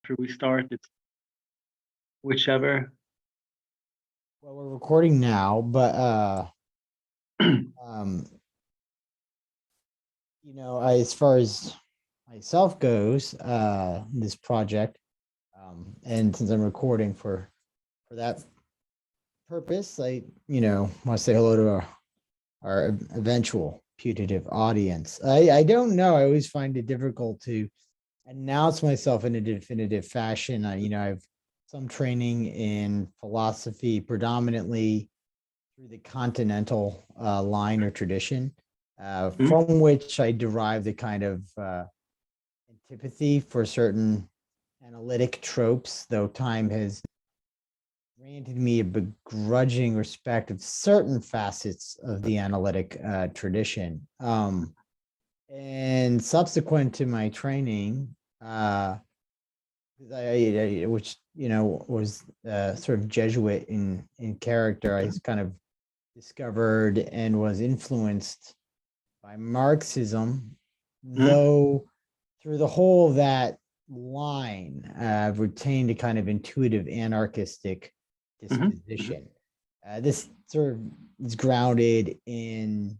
after we start? It's whichever. Well, we're recording now, but as far as myself goes, this project, and since I'm recording for that purpose, I want to say hello to our eventual putative audience. I don't know. I always find it difficult to announce myself in a definitive fashion. I've some training in philosophy, predominantly through the continental line or tradition, from which I derive the kind of antipathy for certain analytic tropes, though time has granted me a begrudging respect of certain facets of the analytic tradition. And subsequent to my training, which was sort of Jesuit in character, I kind of discovered and was influenced by Marxism, though through the whole of that line, I've retained a kind of intuitive anarchistic disposition. This sort of is grounded in,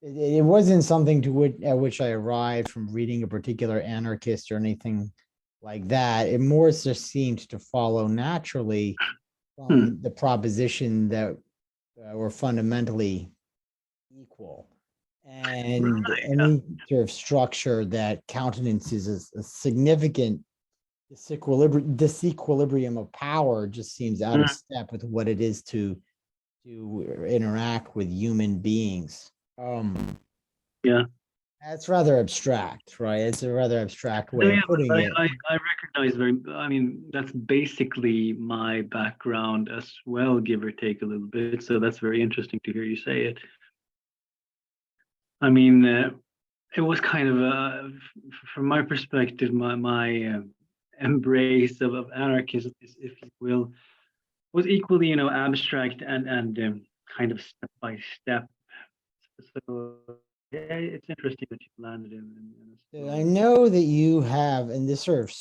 it wasn't something at which I arrived from reading a particular anarchist or anything like that. It more just seemed to follow naturally from the proposition that we're fundamentally equal. And any sort of structure that countenances a significant disequilibrium of power just seems out of step with what it is to interact with human beings. That's rather abstract, right? It's a rather abstract way of putting it. I recognize that's basically my background as well, give or take a little bit. So that's very interesting to hear you say it. It was kind of, from my perspective, my embrace of anarchism, if you will, was equally, abstract and kind of step by step. So yeah, it's interesting that you landed in I know that you have, and this sort of,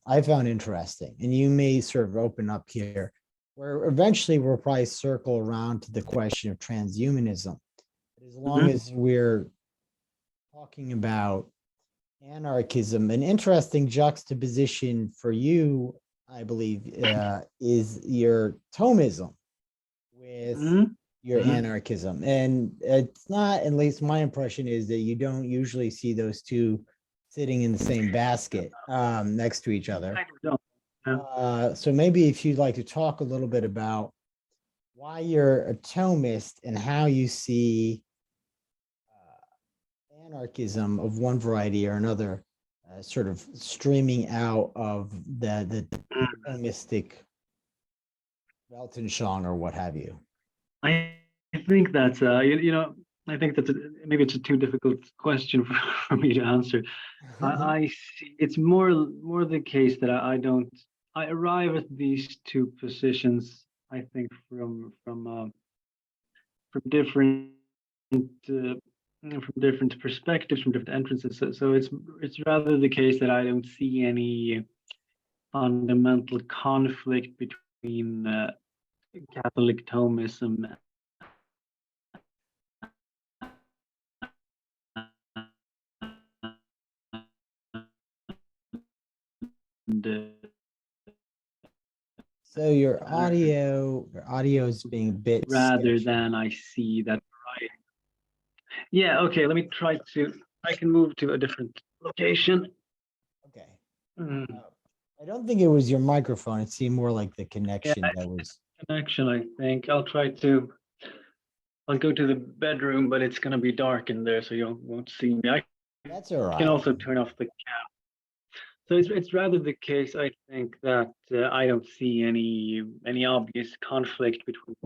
I found interesting, and you may sort of open up here, where eventually we'll probably circle around to the question of transhumanism. But as long as we're talking about anarchism, an interesting juxtaposition for you, I believe, is your Thomism with your anarchism. And it's not, at least my impression is that you don't usually see those two sitting in the same basket next to each other. So maybe if you'd like to talk a little bit about why you're a Thomist and how you see anarchism of one variety or another sort of streaming out of the Thomistic Weltanschauung or what have you. I think that's I think that's maybe it's a too difficult question for me to answer. I see it's more the case that I arrive at these two positions, I think, from different perspectives, from different entrances. So it's rather the case that I don't see any fundamental conflict between Catholic Thomism and so your audio is being a bit rather sketchy. than I see that right. Yeah, okay, let me try to, I can move to a different location. Okay. I don't think it was your microphone. It seemed more like the connection that was. Connection, I think. I'll go to the bedroom, but it's going to be dark in there, so you won't see me. That's all right. I can also turn off the cam. So it's rather the case, I think, that I don't see any obvious conflict between.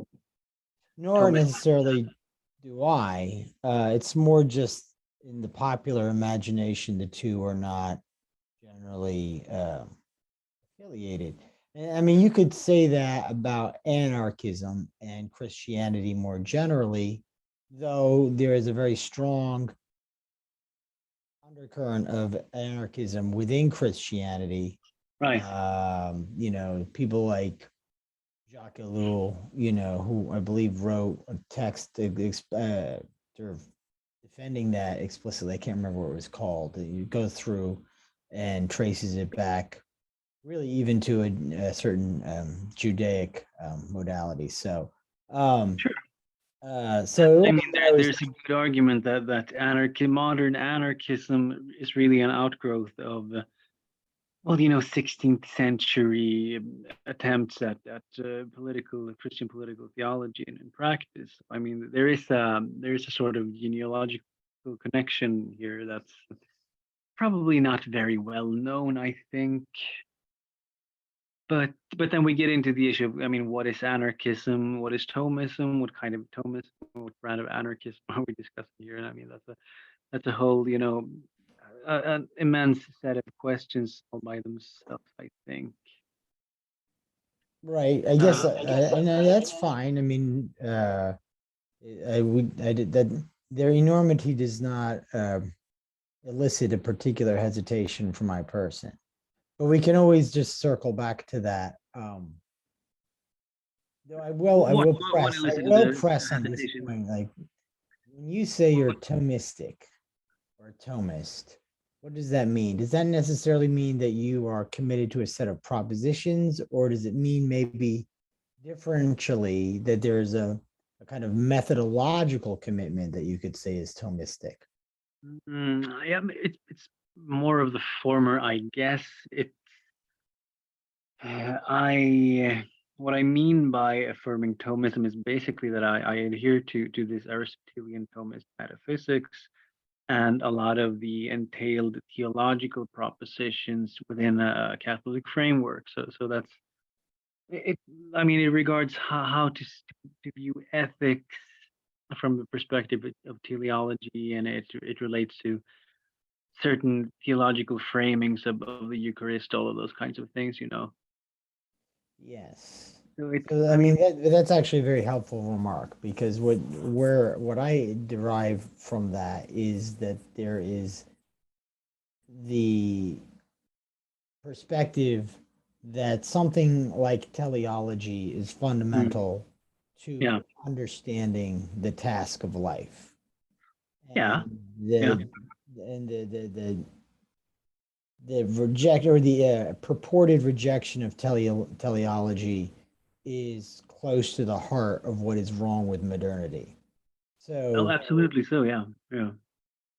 Nor necessarily do I. It's more just in the popular imagination, the two are not generally affiliated. I mean, you could say that about anarchism and Christianity more generally, though there is a very strong undercurrent of anarchism within Christianity. Right. People like Jacques Ellul, who I believe wrote a text sort of defending that explicitly. I can't remember what it was called. You go through and traces it back, really even to a certain Judaic modality. So, Sure. so I mean, there's a good argument that modern anarchism is really an outgrowth of, 16th century attempts at Christian political theology and practice. I mean, there is a sort of genealogical connection here that's probably not very well known, I think. But then we get into the issue of, I mean, what is anarchism? What is Thomism? What kind of Thomism? What brand of anarchism are we discussing here? And I mean, that's a whole, an immense set of questions all by themselves, I think. right. I guess, and that's fine. I mean, I did that. Their enormity does not elicit a particular hesitation from my person, but we can always just circle back to that. Though I will press on this point. Like, when you say you're Thomistic or a Thomist, what does that mean? Does that necessarily mean that you are committed to a set of propositions, or does it mean maybe differentially that there's a kind of methodological commitment that you could say is Thomistic? Yeah, it's more of the former, I guess. What I mean by affirming Thomism is basically that I adhere to this Aristotelian Thomist metaphysics and a lot of the entailed theological propositions within a Catholic framework. So that's it. I mean, it regards how to view ethics from the perspective of teleology, and it relates to certain theological framings of the Eucharist, all of those kinds of things. Yes. So it's, So, I mean, that's actually a very helpful remark, because what I derive from that is that there is the perspective that something like teleology is fundamental yeah, to understanding the task of life, yeah, and yeah. the reject or the purported rejection of teleology is close to the heart of what is wrong with modernity. Oh, So, absolutely. So yeah, yeah.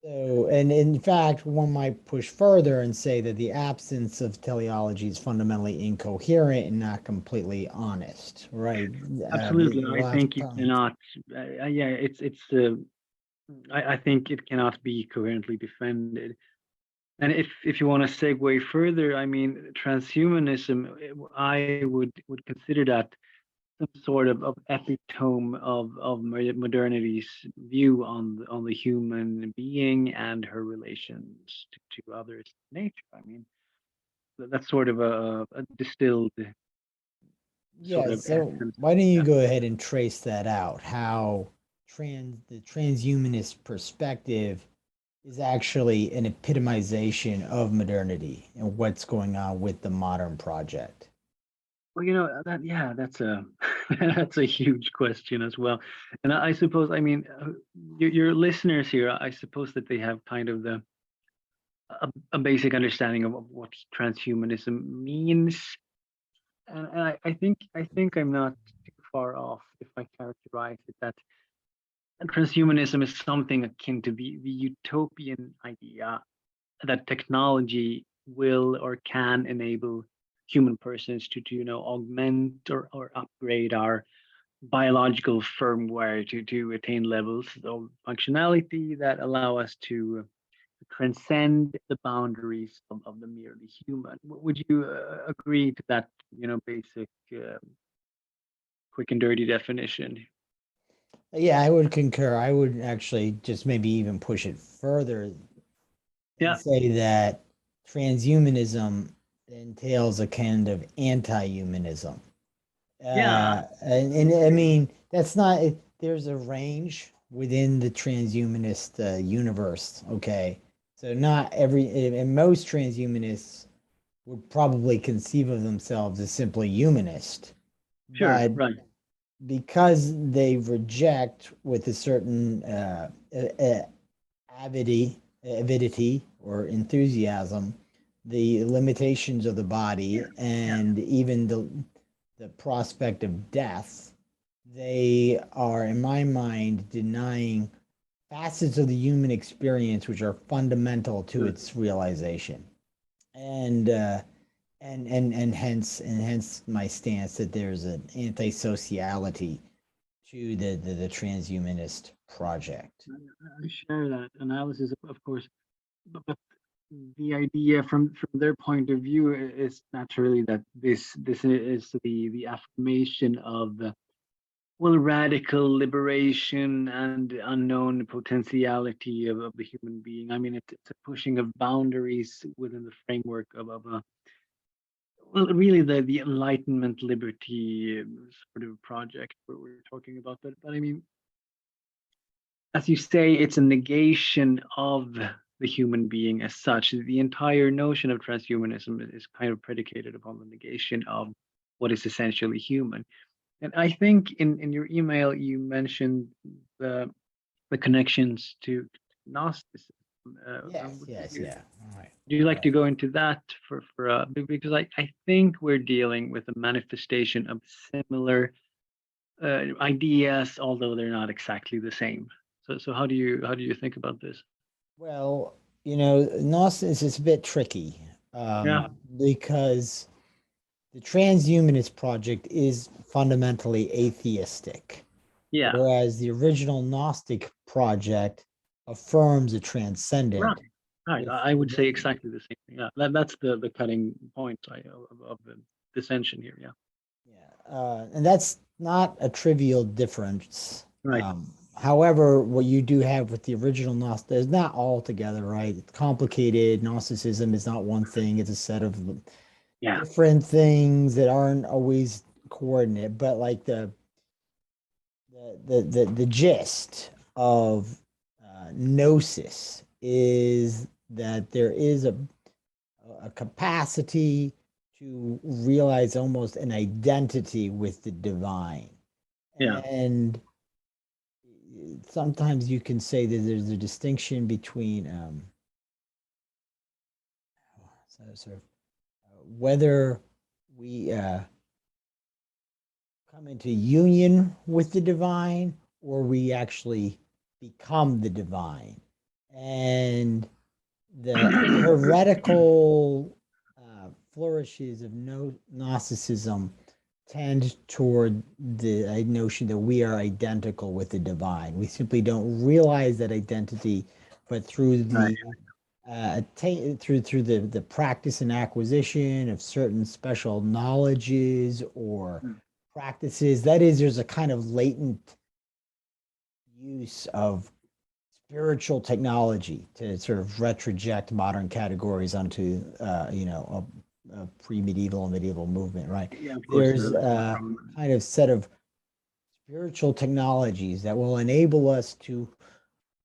and in fact, one might push further and say that the absence of teleology is fundamentally incoherent and not completely honest, right? Absolutely. I Last think you time. cannot. Yeah, it's. I think it cannot be coherently defended. And if you want to segue further, I mean, transhumanism, I would consider that some sort of epitome of modernity's view on the human being and her relations to others, nature. I mean, that's sort of a distilled sort Yeah, of so essence. why don't you Yeah. go ahead and trace that out? How the transhumanist perspective is actually an epitomization of modernity and what's going on with the modern project. Well, that's a that's a huge question as well. And I suppose, I mean, your listeners here, I suppose that they have kind of a basic understanding of what transhumanism means. And I think I'm not too far off if I characterize it that transhumanism is something akin to the utopian idea that technology will or can enable human persons to augment or upgrade our biological firmware to attain levels of functionality that allow us to transcend the boundaries of the merely human. Would you agree to that, basic, quick and dirty definition? Yeah, I would concur. I would actually just maybe even push it further and Yeah, say that transhumanism entails a kind of anti-humanism. yeah, And I mean, that's not, there's a range within the transhumanist universe. Okay. So not every, and most transhumanists would probably conceive of themselves as simply humanist, Sure, but right. because they reject with a certain avidity or enthusiasm the limitations of the body Yeah. and even the prospect of death, they are, in my mind, denying facets of the human experience which are fundamental to Good. its realization. And hence my stance that there's an anti-sociality to the transhumanist project. I share that analysis, of course, but the idea from their point of view is naturally that this is the affirmation of well, radical liberation and unknown potentiality of the human being. I mean, it's a pushing of boundaries within the framework of a well, really the Enlightenment liberty sort of project where we're talking about. But I mean, as you say, it's a negation of the human being as such. The entire notion of transhumanism is kind of predicated upon the negation of what is essentially human. And I think in your email you mentioned the the connections to Gnosticism. Yes, yes, yeah. All right. Do you like to go into that because I think we're dealing with a manifestation of similar ideas, although they're not exactly the same. So how do you think about this? Well, you know, Gnosis is a bit tricky Yeah, because the transhumanist project is fundamentally atheistic, yeah, whereas the original Gnostic project affirms a right, transcendent right. with I would say within. exactly the same thing. Yeah, that's the cutting point of the dissension here. Yeah, Yeah, and that's not a trivial difference. right. However, what you do have with the original Gnostic is not altogether right. It's complicated. Gnosticism is not one thing; it's a set of Yeah, different things that aren't always coordinate. But like the gist of gnosis is that there is a capacity to realize almost an identity with the divine. yeah, And sometimes you can say that there's a distinction between sort of whether we come into union with the divine or we actually become the divine. And the heretical flourishes of Gnosticism tend toward the notion that we are identical with the divine. We simply don't realize that identity, but through right. the through the practice and acquisition of certain special knowledges or Mm. practices, that is, there's a kind of latent use of spiritual technology to sort of retroject modern categories onto a pre-medieval and medieval movement, right? Yeah, of course. There's a kind of set of spiritual technologies that will enable us to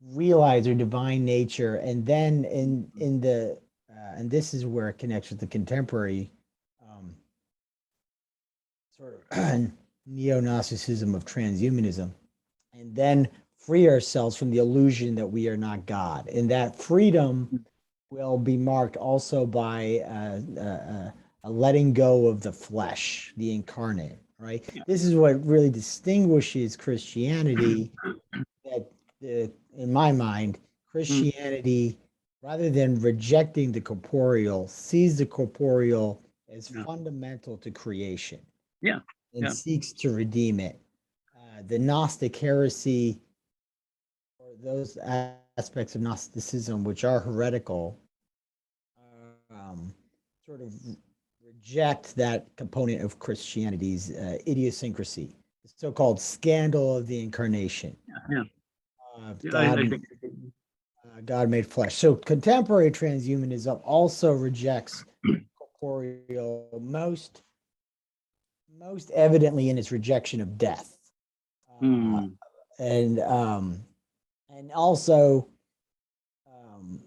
realize our divine nature, and then in the and this is where it connects with the contemporary um, sort of neo-Gnosticism of transhumanism, and then free ourselves from the illusion that we are not God. And that freedom will be marked also by a letting go of the flesh, the incarnate, right? Yeah. This is what really distinguishes Christianity, that in my mind, Mm. Christianity, rather than rejecting the corporeal, sees the corporeal as Yeah, fundamental to creation yeah, and yeah. seeks to redeem it. The Gnostic heresy, or those aspects of Gnosticism which are heretical, um, sort of reject that component of Christianity's idiosyncrasy, the so-called scandal of the incarnation. Yeah. Yeah, I God, think God made flesh. So contemporary transhumanism also rejects corporeal most evidently in its rejection of death, uh, mm, and also um,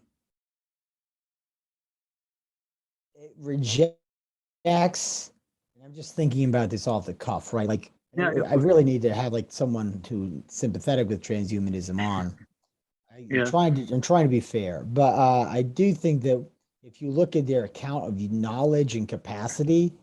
rejects, and I'm just thinking about this off the cuff, right? Like, Yeah, go I for it. really need to have like someone who sympathetic with transhumanism on. Yeah. I'm trying to be fair, but I do think that if you look at their account of knowledge and capacity,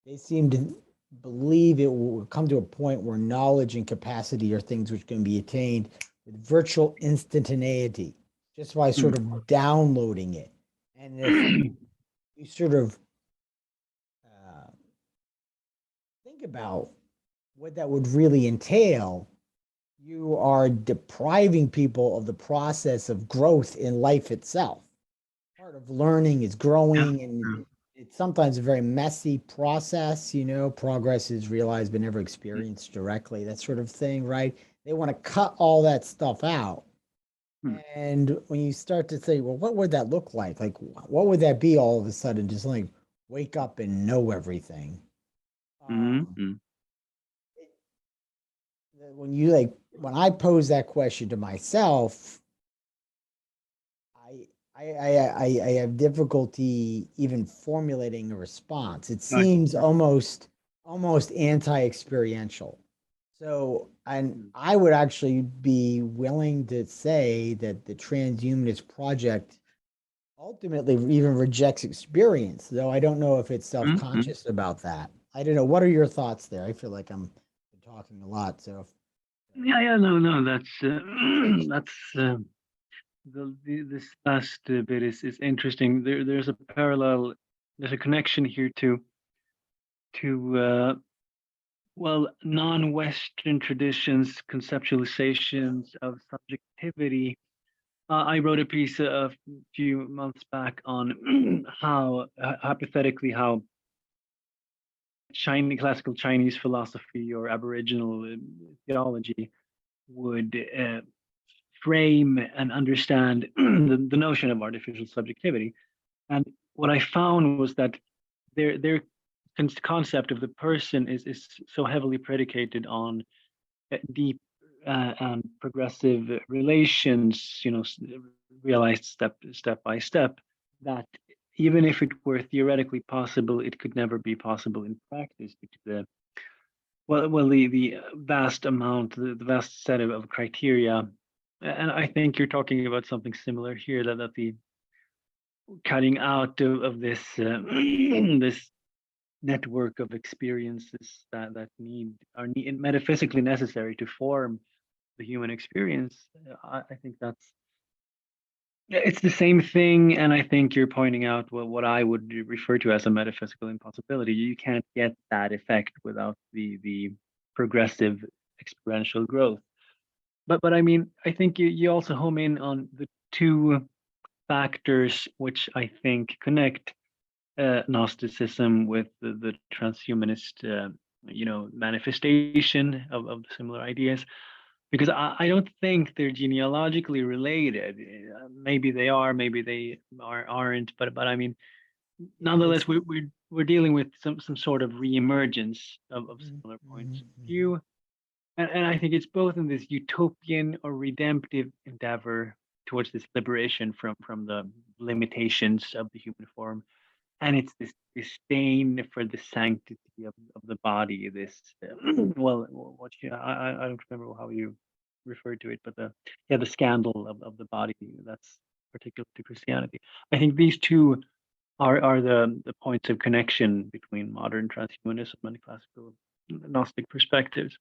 they seem to believe it will come to a point where knowledge and capacity are things which can be attained with virtual instantaneity, just by sort of downloading it. And if you sort of uh, think about what that would really entail, you are depriving people of the process of growth in life itself. Part of learning is Yeah. growing, and it's sometimes a very messy process. Progress is realized but never experienced directly, that sort of thing, right? They want to cut all that stuff out. And when you start to say, well, what would that look like? Like, what would that be all of a sudden? Just like wake up and know everything. Um, Mm-hmm. when I pose that question to myself, I have difficulty even formulating a response. It Right. seems almost anti-experiential. So, and I would actually be willing to say that the transhumanist project ultimately even rejects experience, though I don't know if it's Mm-hmm. self-conscious about that. I don't know. What are your thoughts there? I feel like I'm talking a lot. So, Yeah, yeah, no, that's that's this last bit is interesting. There's a parallel, there's a connection here to well, non-Western traditions, conceptualizations of subjectivity. I wrote a piece a few months back on how hypothetically how classical Chinese philosophy or Aboriginal theology would frame and understand the notion of artificial subjectivity. And what I found was that their concept of the person is so heavily predicated on deep and progressive relations, realized step by step, that even if it were theoretically possible, it could never be possible in practice due to the the vast amount, the vast set of criteria. And I think you're talking about something similar here, that the cutting out of this this network of experiences that need metaphysically necessary to form the human experience. I think that's it's the same thing, and I think you're pointing out what I would refer to as a metaphysical impossibility. You can't get that effect without the progressive experiential growth. But I mean, I think you also home in on the two factors which I think connect Gnosticism with the transhumanist, manifestation of similar ideas, because I don't think they're genealogically related. Maybe they are, maybe they aren't, but I mean, it's nonetheless, we're dealing with some sort of reemergence of Mhm, similar points mhm, of mhm. view, and I think it's both in this utopian or redemptive endeavor towards this liberation from the limitations of the human form, and it's this disdain for the sanctity of the body. This well, what I don't remember how you referred to it, but the scandal of the body that's particular to Christianity. I think these two are the points of connection between modern transhumanism and classical Gnostic perspectives.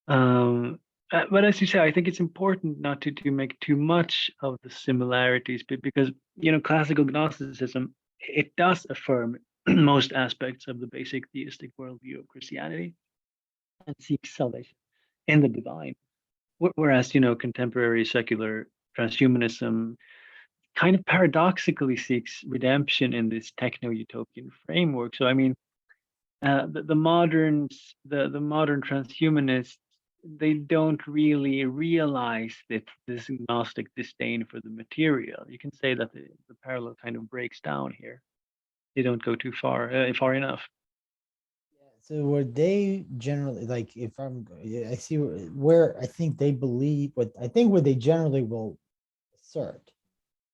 Um, but as you say, I think it's important not to make too much of the similarities, because classical Gnosticism, it does affirm most aspects of the basic theistic worldview of Christianity and seeks salvation in the divine. Whereas contemporary secular transhumanism kind of paradoxically seeks redemption in this techno-utopian framework. So I mean, the moderns, the modern transhumanists, they don't really realize that this Gnostic disdain for the material. You can say that the parallel kind of breaks down here. They don't go too far enough. So what they generally like, if I'm, yeah, I see where I think they believe, what they generally will assert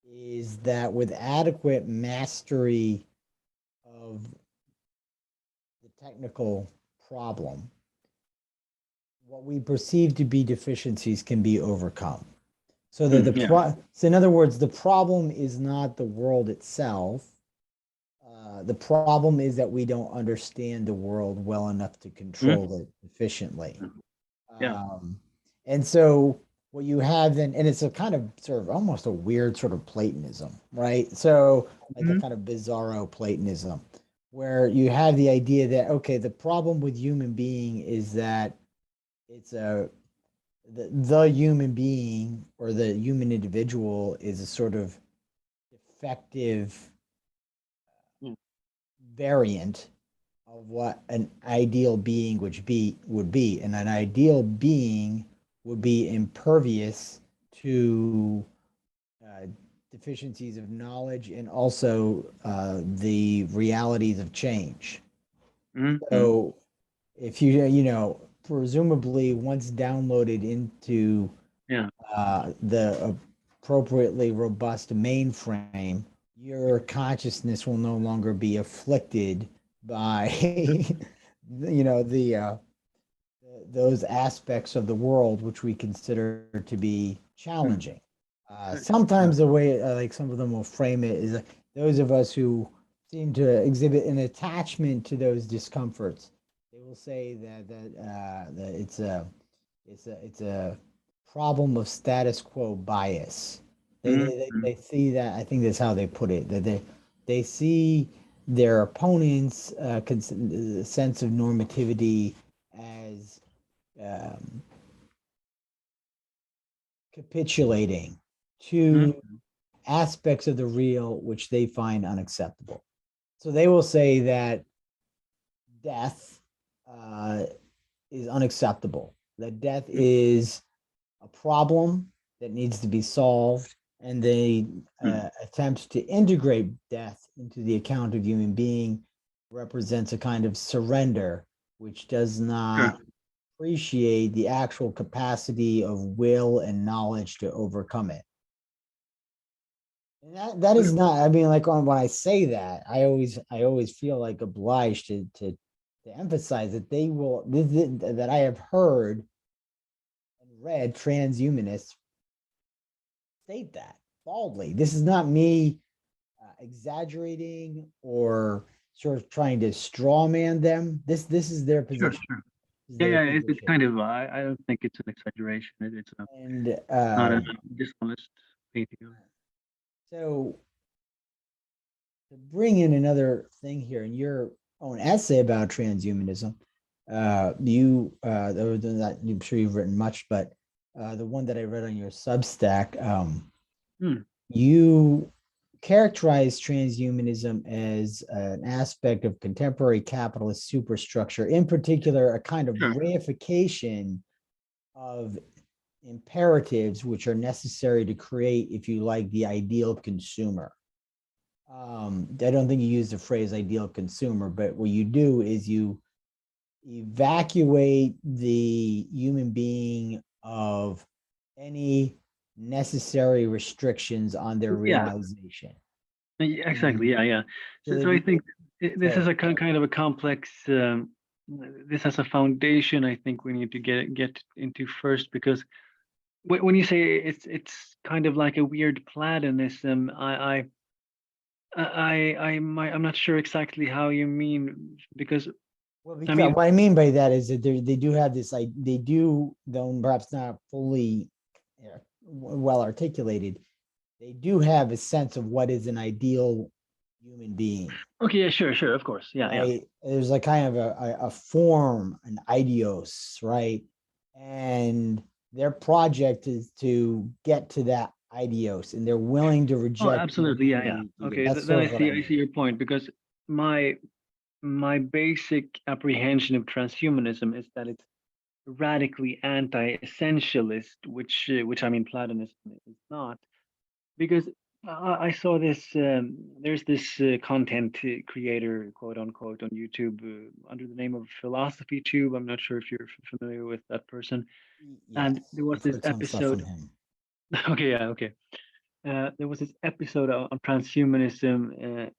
is that with adequate mastery technical problem, what we perceive to be deficiencies can be overcome. So that so in other words, the problem is not the world itself. The problem is that we don't understand the world well enough to control it efficiently. And so what you have then, and it's a kind of sort of almost a weird sort of Platonism, right? So like a kind of bizarro Platonism, where you have the idea that, okay, the problem with human being is that it's the human being or the human individual is a sort of effective variant of what an ideal being would be, and an ideal being would be impervious to deficiencies of knowledge and also the realities of change. So if you presumably once downloaded into the appropriately robust mainframe, your consciousness will no longer be afflicted by those aspects of the world which we consider to be challenging. Sometimes the way like some of them will frame it is those of us who seem to exhibit an attachment to those discomforts, they will say that it's a problem of status quo bias. They see that, I think that's how they put it, that they see their opponents' sense of normativity as capitulating to aspects of the real which they find unacceptable. So they will say that death is unacceptable, that death is a problem that needs to be solved, and they attempt to integrate death into the account of human being represents a kind of surrender which does not appreciate the actual capacity of will and knowledge to overcome it. And that is not, I mean, like when I say that, I always feel like obliged to emphasize that that I have heard and read transhumanists state that baldly. This is not me exaggerating or sort of trying to straw man them. This is their position. It's kind of, I don't think it's an exaggeration. It's not a dishonest painting. So to bring in another thing here, in your own essay about transhumanism, I'm sure you've written much, but the one that I read on your Substack, you characterize transhumanism as an aspect of contemporary capitalist superstructure, in particular, a kind of reification of imperatives which are necessary to create, if you like, the ideal consumer. I don't think you use the phrase ideal consumer, but what you do is you evacuate the human being of any necessary restrictions on their realization. Exactly. So I think this is a kind of a complex. This has a foundation I think we need to get into first, because when you say it's kind of like a weird Platonism, I'm not sure exactly how you mean, because I mean, what I mean by that is that they do have this, they do, though perhaps not fully well articulated, they do have a sense of what is an ideal human being. Okay, yeah, sure, of course, yeah. There's like kind of a form, an ideos, right? And their project is to get to that ideos, and they're willing to reject. Oh, absolutely, yeah. Okay, then I see your point, because my basic apprehension of transhumanism is that it's radically anti-essentialist, which I mean Platonism is not, because I saw this. There's this content creator, quote unquote, on YouTube under the name of Philosophy Tube. I'm not sure if you're familiar with that person. And there was this episode. Okay, okay. There was this episode on transhumanism.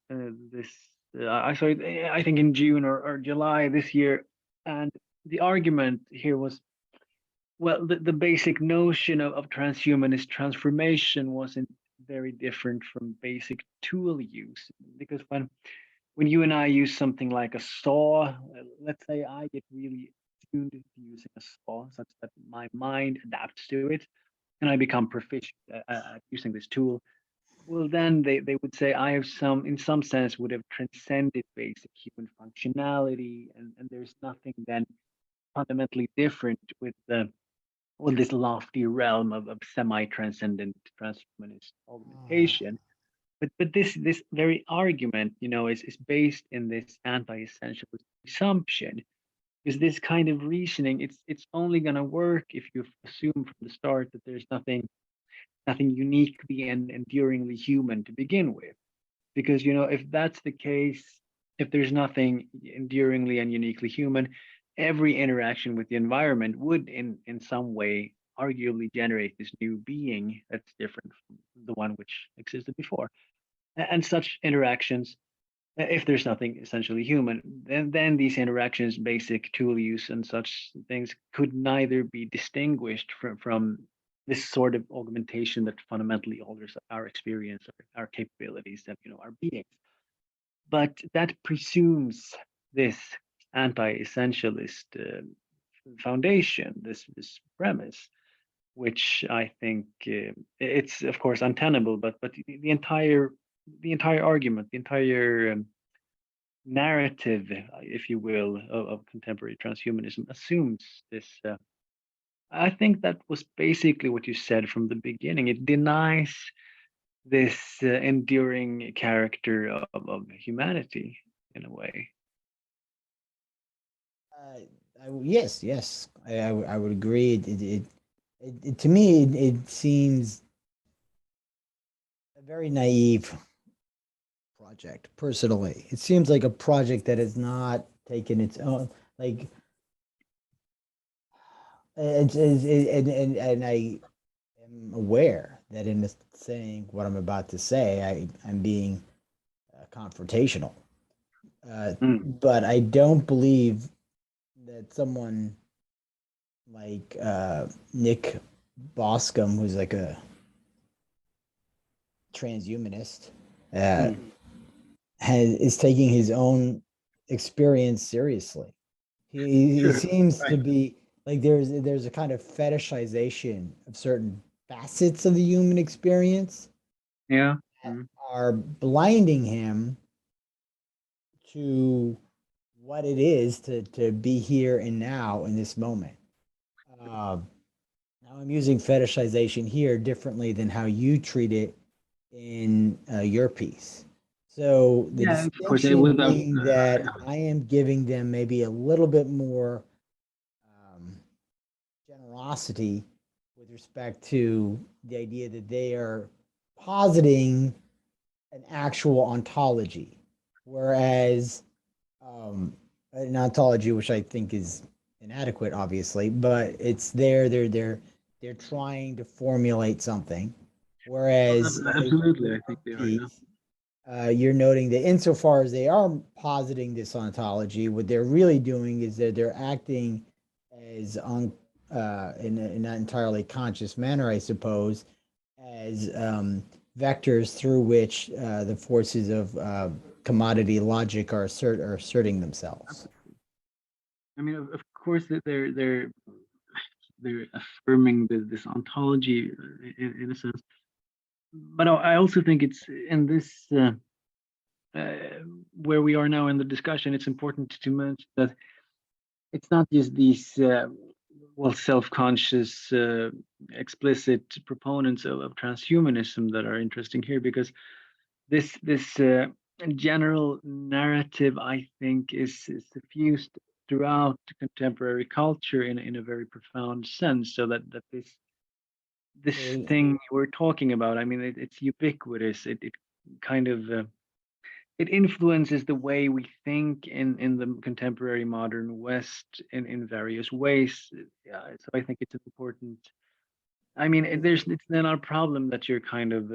This I saw it, I think in June or July this year, and the argument here was, well, the basic notion of transhumanist transformation wasn't very different from basic tool use, because when you and I use something like a saw, let's say I get really tuned to using a saw such that my mind adapts to it and I become proficient at using this tool. Well, then they would say I have in some sense, would have transcended basic human functionality, and there's nothing then fundamentally different with this lofty realm of semi-transcendent transhumanist Ah, augmentation. But this very argument, is based in this anti-essentialist assumption. Because this kind of reasoning, it's only going to work if you assume from the start that there's nothing uniquely and enduringly human to begin with. Because if that's the case, if there's nothing enduringly and uniquely human, every interaction with the environment would in some way arguably generate this new being that's different from the one which existed before. And such interactions, if there's nothing essentially human, then these interactions, basic tool use and such things, could neither be distinguished from this sort of augmentation that fundamentally alters our experience, our capabilities, and our beings. But that presumes this anti-essentialist foundation, this premise, which I think it's of course untenable. But the entire argument, the entire narrative, if you will, of contemporary transhumanism assumes this. I think that was basically what you said from the beginning. It denies this enduring character of humanity in a way. uh, yes, yes, I would agree. To me, it seems a very naive project. Personally, it seems like a project that has not taken its own, like, and I am aware that in saying what I'm about to say, I'm being confrontational. Mm. But I don't believe that someone like Nick Boscom, who's like a transhumanist, uh, Mm. is taking his own experience seriously. He Sure. seems to Right. be like there's a kind of fetishization of certain facets of the human experience Yeah. that Mm. are blinding him to what it is to be here and now in this moment. Uh, Now I'm using fetishization here differently than how you treat it in your piece. So the Yeah, of course. distinction Without. being that I am giving them maybe a little bit more um, generosity with respect to the idea that they are positing an actual ontology, whereas an ontology, which I think is inadequate, obviously, but it's there. They're trying to formulate something, whereas Absolutely, I your think they are. Yeah. piece, you're noting that insofar as they are positing this ontology, what they're really doing is that they're acting as on in a not entirely conscious manner, I suppose, as vectors through which the forces of commodity logic are asserting themselves. I mean, of course, that they're affirming this ontology in a sense. But I also think it's in this uh, where we are now in the discussion. It's important to mention that it's not just these self-conscious, explicit proponents of transhumanism that are interesting here, because this general narrative, I think, is diffused throughout contemporary culture in a very profound sense. So that this So, thing we're talking about, I mean, it's ubiquitous. It kind of it influences the way we think in the contemporary modern West in various ways. Yeah, so I think it's important. I mean, so it's then our problem that you're kind of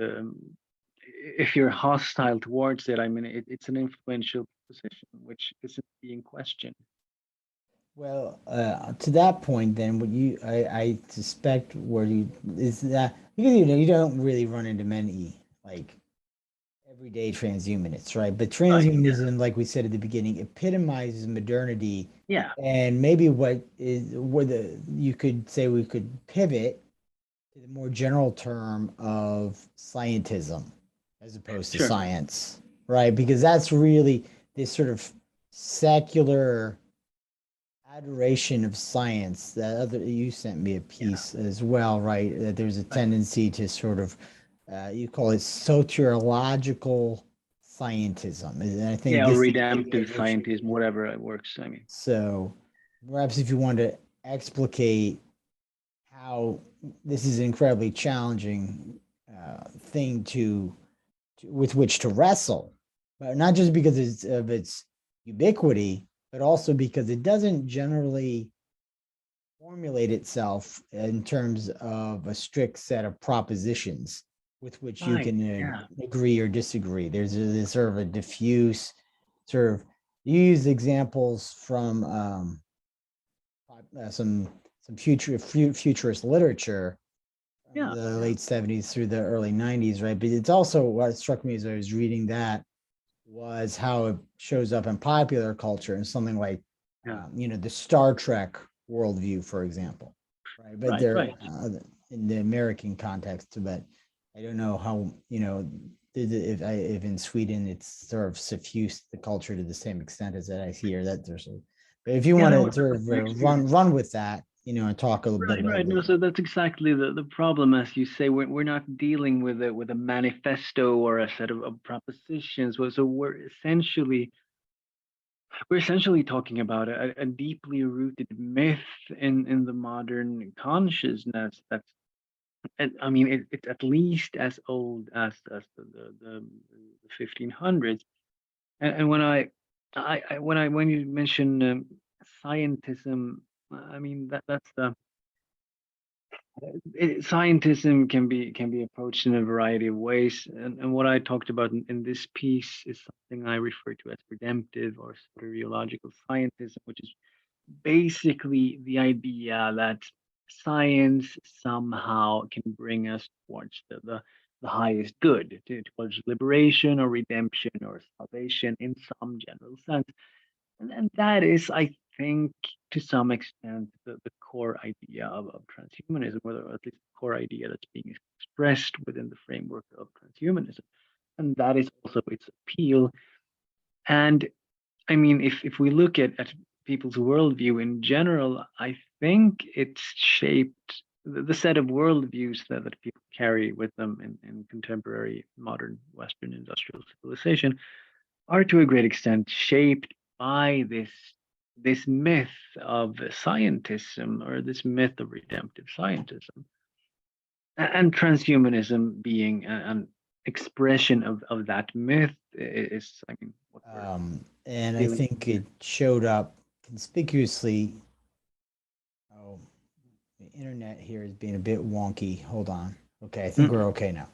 if you're hostile towards it, I mean, it's an influential position which isn't being questioned. Well, to that point, then, what I suspect where you is that because you don't really run into many like everyday transhumanists, right? But Right. transhumanism, like we said at the beginning, epitomizes modernity, Yeah. and maybe what is where you could say we could pivot to the more general term of scientism as opposed to Sure. science, right? Because that's really this sort of secular adoration of science. That other you sent me a piece as well, right? That there's a tendency to sort of you call it soteriological scientism, and I think Or this redemptive scientism, whatever it works. I mean, so perhaps if you want to explicate how this is an incredibly challenging thing with which to wrestle, but not just because of its ubiquity, but also because it doesn't generally formulate itself in terms of a strict set of propositions with which you can agree or disagree. There's this sort of a diffuse sort of, you use examples from some futurist literature, the late 70s through the early 90s, right? But it's also what struck me as I was reading that was how it shows up in popular culture and something like, the Star Trek worldview, for example, right? But they're in the American context, but I don't know how, if in Sweden it's sort of suffused the culture to the same extent as that I hear that there's a, but if you want to sort of run with that, and talk a little bit about right. No, so that's exactly the problem, as you say. We're not dealing with a manifesto or a set of propositions. So we're essentially talking about a deeply rooted myth in the modern consciousness. I mean, it's at least as old as the 1500s. And when you mention scientism, I mean that's the scientism can be approached in a variety of ways, and what I talked about in this piece is something I refer to as redemptive or soteriological scientism, which is basically the idea that science somehow can bring us towards the highest good, towards liberation or redemption or salvation in some general sense. And that is, I think, to some extent, the core idea of transhumanism, or at least the core idea that's being expressed within the framework of transhumanism. And that is also its appeal. And I mean, if we look at people's worldview in general, I think it's shaped the set of worldviews that people carry with them in contemporary modern Western industrial civilization are to a great extent shaped by this myth of scientism, or this myth of redemptive scientism, and transhumanism being an expression of that myth is, I mean, what and I think it showed up conspicuously. Oh, the internet here is being a bit wonky. Hold on. Okay, I think we're okay now.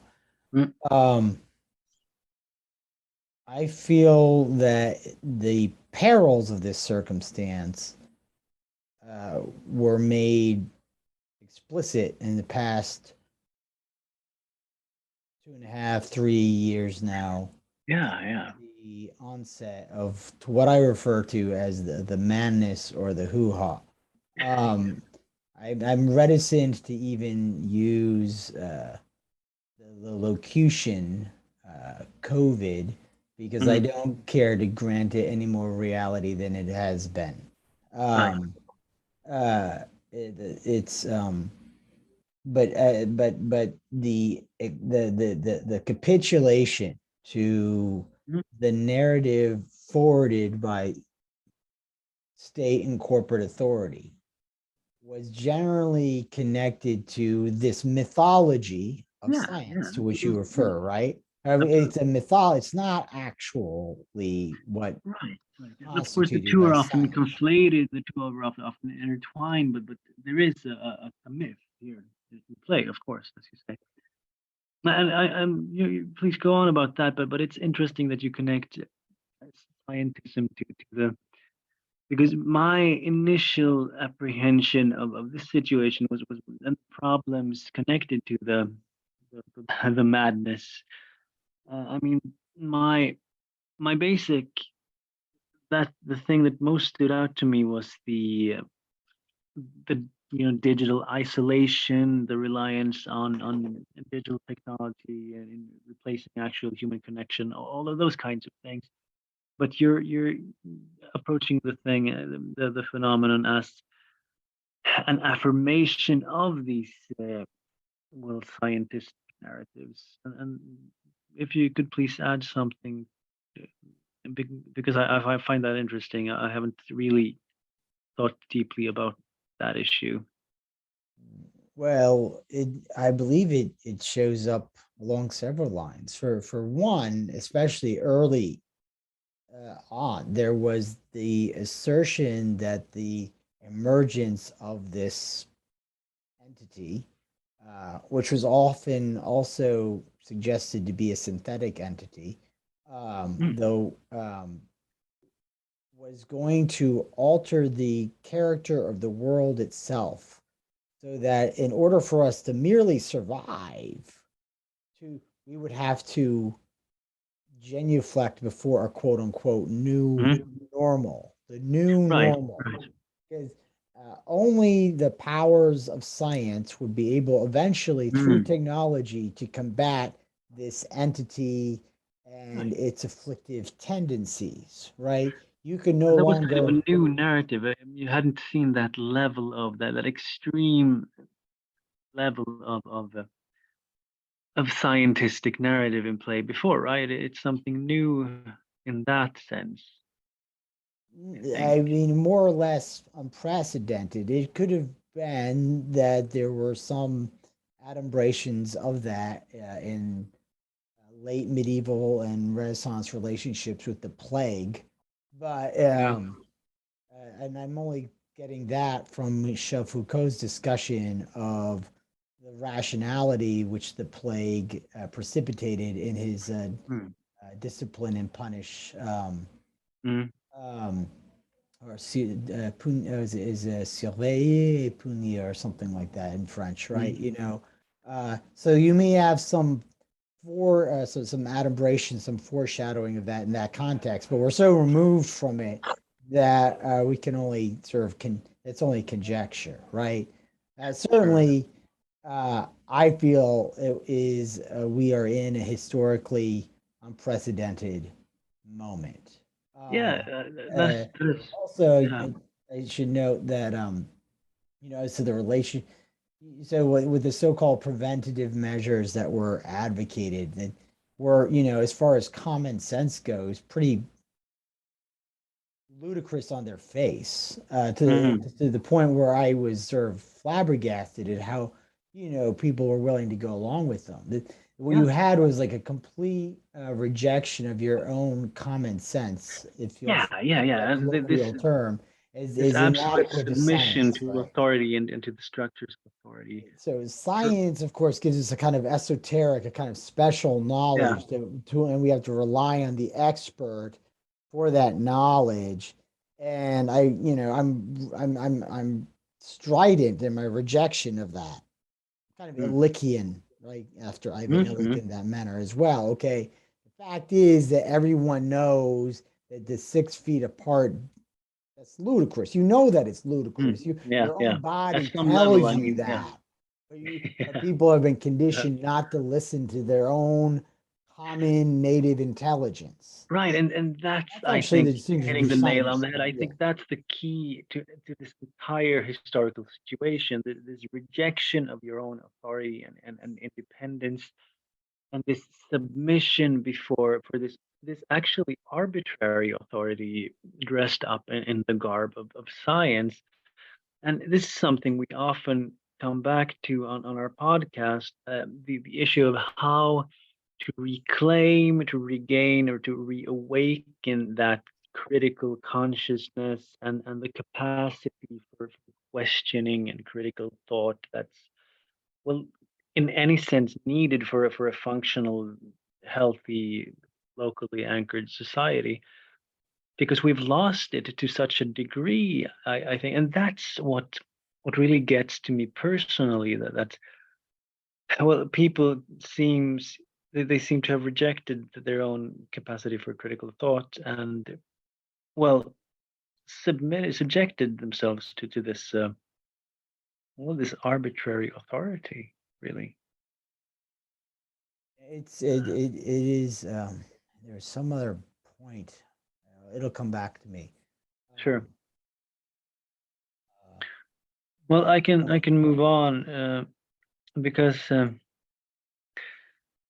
I feel that the perils of this circumstance were made explicit in the past 2.5, 3 years now. The onset of what I refer to as the madness or the hoo-ha. I'm reticent to even use the locution COVID, because I don't care to grant it any more reality than it has been. It's but the capitulation to the narrative forwarded by state and corporate authority was generally connected to this mythology of science to which you refer, right? I mean, it's a mythology. It's not actually what Of course, the two are often conflated. The two are often intertwined, but there is a myth here in play, of course, as you say. And please go on about that, but it's interesting that you connect scientism to the, because my initial apprehension of this situation was and problems connected to the madness. I mean, my my basic, that the thing that most stood out to me was the digital isolation, the reliance on digital technology and in replacing actual human connection, all of those kinds of things. But you're approaching the thing, the phenomenon as an affirmation of these scientist narratives. And if you could please add something, because I find that interesting. I haven't really thought deeply about that issue. Well, I believe it shows up along several lines. For one, especially early on, there was the assertion that the emergence of this entity, which was often also suggested to be a synthetic entity, though was going to alter the character of the world itself, so that in order for us to merely survive, we would have to genuflect before a quote unquote new normal, the new Right, normal, right. because only the powers of science would be able eventually through technology to combat this entity and its afflictive tendencies, right? You can no That was kind of longer. a new narrative. You hadn't seen that level of that extreme level of scientistic narrative in play before, right? It's something new in that sense, I I think. mean, more or less unprecedented. It could have been that there were some adumbrations of that in late medieval and Renaissance relationships with the plague, but Yeah. and I'm only getting that from Foucault's discussion of the rationality which the plague precipitated in his Mm. discipline and punish. Mm. Um, or is surveiller et punir or something like that in French, right? Mm. You know, so you may have some so some adumbration, some foreshadowing of that in that context, but we're so removed from it that we can only sort of it's only conjecture, right? Sure. Certainly, I feel it is we are in a historically unprecedented moment. Yeah, Uh, that's Also, yeah. I should note that so the relation, so with the so-called preventative measures that were advocated, that were, as far as common sense goes, pretty ludicrous on their face, Mm. to the point where I was sort of flabbergasted at how, people were willing to go along with them. What Yeah. you had was like a complete rejection of your own common sense, if you'll Yeah, forgive yeah, that yeah. colloquial term, This is absolute inadequate to submission science, to right? authority and to the structures of authority. So science, of course, gives us a kind of esoteric, a kind of special Yeah. knowledge and we have to rely on the expert for that knowledge. And I'm strident in my rejection of that, kind of Mm. Illichian, right? After Ivan Illich Mm-hmm. in that manner as well. Okay, the fact is that everyone knows that the 6 feet apart, that's ludicrous. You know that it's Mm. ludicrous. Yeah, Your yeah. own At body some level, tells I you mean, yeah. that. But Yeah. people have been Yeah. conditioned not to listen to their own common native intelligence. Right, and that's, That's I actually think, the distinction hitting between the nail on science the and head. I yeah. think that's the key to this entire historical situation. This rejection of your own authority and independence, and this submission before for this actually arbitrary authority dressed up in the garb of science. And this is something we often come back to on our podcast, the issue of how to reclaim, to regain, or to reawaken that critical consciousness and the capacity for questioning and critical thought that's, well, in any sense needed for a functional, healthy, locally anchored society, because we've lost it to such a degree. I think, and that's what really gets to me personally. That well, people seems they seem to have rejected their own capacity for critical thought, and well, subjected themselves to this well, this arbitrary authority, really. It is. There's some other point. It'll come back to me. Sure. Um, Well, I uh, can move on because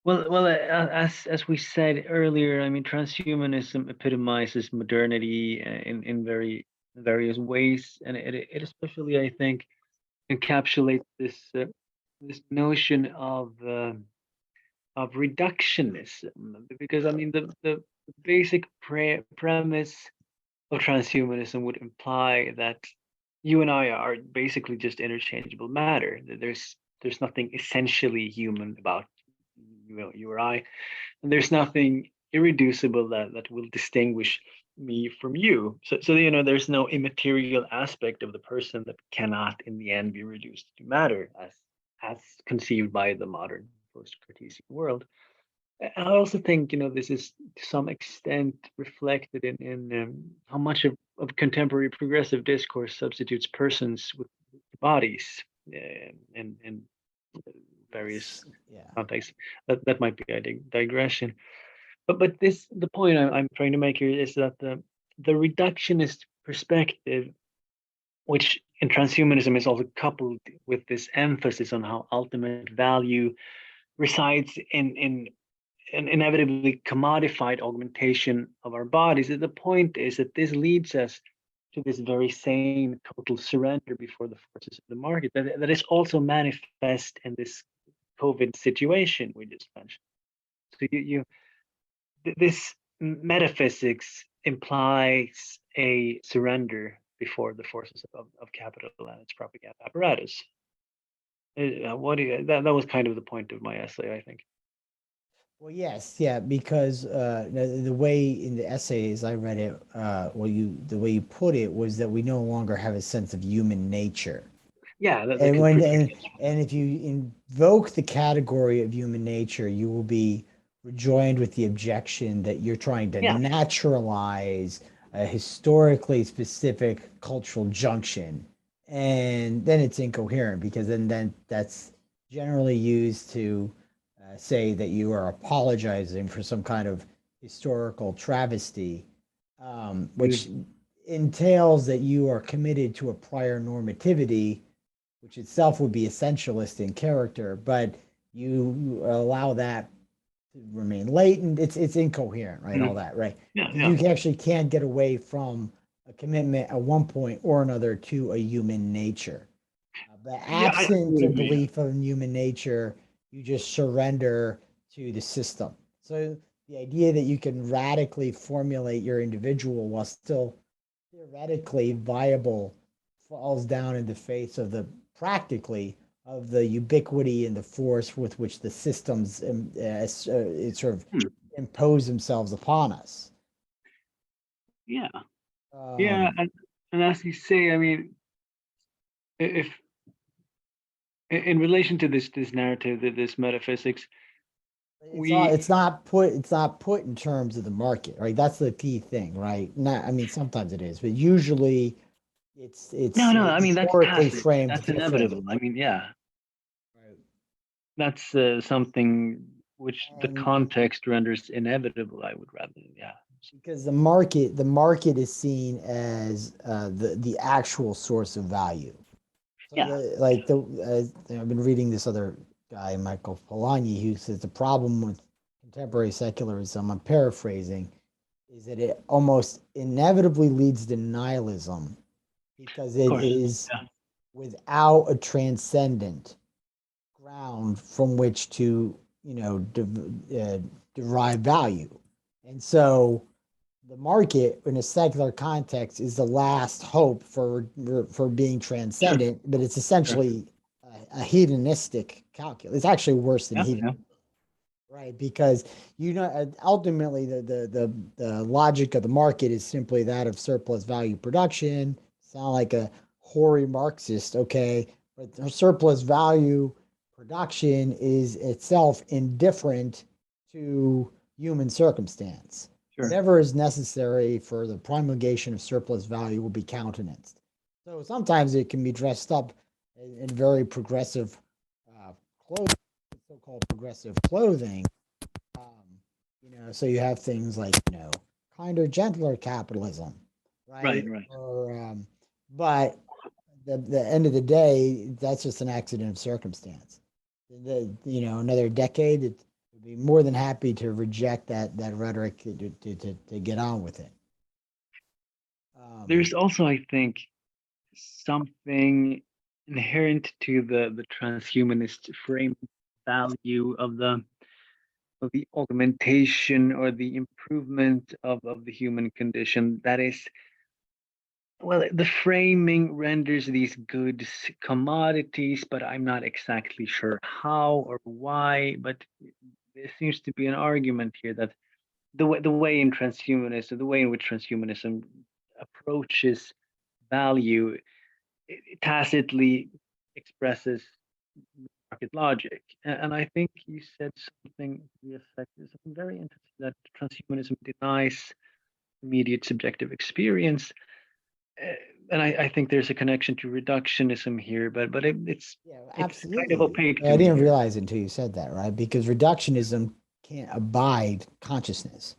as we said earlier, I mean, transhumanism epitomizes modernity in very various ways, and it especially, I think, encapsulates this notion of reductionism, because I mean the basic premise of transhumanism would imply that you and I are basically just interchangeable matter. There's nothing essentially human about you or I, and there's nothing irreducible that will distinguish me from you. So there's no immaterial aspect of the person that cannot in the end be reduced to matter as conceived by the modern post-Cartesian world. I also think this is to some extent reflected in how much of contemporary progressive discourse substitutes persons with bodies in various yeah. contexts. That might be a digression, but this the point I'm trying to make here is that the reductionist perspective, which in transhumanism is also coupled with this emphasis on how ultimate value resides in an inevitably commodified augmentation of our bodies. The point is that this leads us to this very same total surrender before the forces of the market that is also manifest in this COVID situation we just mentioned. So this metaphysics implies a surrender before the forces of capital and its propaganda apparatus. What do you, that was kind of the point of my essay, I think. Well, yes, yeah, because the way in the essays I read it, the way you put it was that we no longer have a sense of human nature. Yeah, that And could when protect us. and if you invoke the category of human nature, you will be rejoined with the objection that you're trying to Yeah, naturalize a historically specific cultural junction, and then it's incoherent because then that's generally used to say that you are apologizing for some kind of historical travesty, which mm, entails that you are committed to a prior normativity, which itself would be essentialist in character, but you allow that to remain latent. It's incoherent, right? All mm, that, right? yeah, Because yeah. you actually can't get away from a commitment at one point or another to a human nature. But Yeah, I absent would a agree. belief in human nature, you just surrender to the system. So the idea that you can radically formulate your individual while still theoretically viable falls down in the face of the practically of the ubiquity and the force with which the systems sort of Hmm. impose themselves upon us. Yeah, yeah, Um, and as you say, I mean, if in relation to this narrative, this metaphysics, we it's not put in terms of the market, right? That's the key thing, right? Not, I mean, sometimes it is, but usually it's no, I mean that's historically tacit. framed That's differently. inevitable. I mean, yeah, Right. that's something which the And context renders inevitable. I would rather, yeah, because the market is seen as the actual source of value. So yeah, I've been reading this other guy, Michael Polanyi, who says the problem with contemporary secularism, I'm paraphrasing, is that it almost inevitably leads to nihilism because of it course, is yeah, without a transcendent ground from which to, derive value. And so the market in a secular context is the last hope for being sure, transcendent, but it's sure, essentially a hedonistic calculus. It's actually worse than Yeah, heating. yeah. Right, because ultimately the logic of the market is simply that of surplus value production. Sound like a hoary Marxist, okay? But the surplus value production is itself indifferent to human circumstance. Sure. Whatever is necessary for the promulgation of surplus value will be countenanced. So sometimes it can be dressed up in very progressive clothing, so-called progressive clothing. So you have things like, kinder, gentler capitalism, right? Right. Or, but the end of the day, that's just an accident of circumstance. Another decade, it would be more than happy to reject that rhetoric to get on with it. There's also, I think, something inherent to the transhumanist frame value of the augmentation or the improvement of the human condition that is, well, the framing renders these goods commodities, but I'm not exactly sure how or why. But there seems to be an argument here that the way in transhumanism, the way in which transhumanism approaches value, it tacitly expresses market logic. And I think you said something to the effect, something very interesting, that transhumanism denies immediate subjective experience. And I think there's a connection to reductionism here, but it's Yeah, it's kind of absolutely. opaque I to me didn't here. realize it until you said that, right? Because reductionism can't abide consciousness.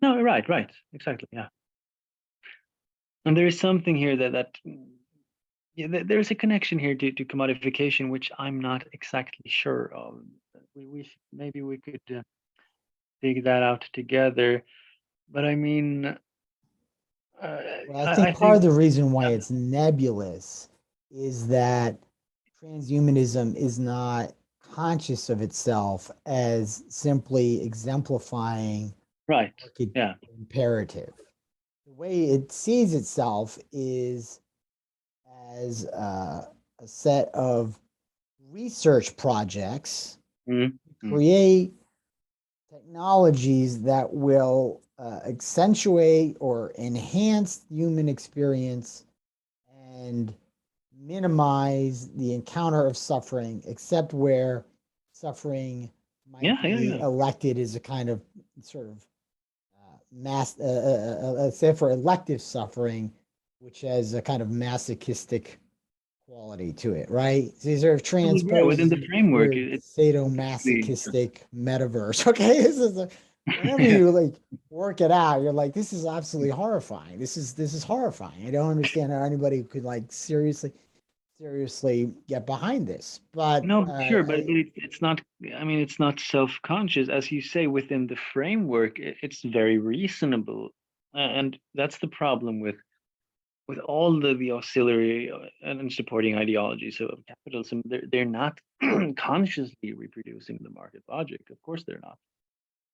No, right, exactly, yeah. And there is something here that yeah, there's a connection here to commodification, which I'm not exactly sure of. Maybe we could dig that out together. But I mean, Well, I I think part think, of the reason why it's nebulous is that transhumanism is not conscious of itself as simply exemplifying right, market yeah, imperative. The way it sees itself is as a set of research projects mhm, to mm, create technologies that will accentuate or enhance human experience and minimize the encounter of suffering, except where suffering might be yeah. elected as a kind of sort of say for elective suffering, which has a kind of masochistic quality to it, right? These are Well, yeah, within transposes the into framework, weird it's completely sadomasochistic metaverse. Okay, whenever you like work it out, you're like, this is absolutely horrifying. This is horrifying. I don't understand how anybody could like seriously get behind this. But no, sure, but it's not. I mean, it's not self-conscious, as you say. Within the framework, it's very reasonable, and that's the problem with all the auxiliary and supporting ideologies of capitalism. They're not consciously reproducing the market logic. Of course, they're not.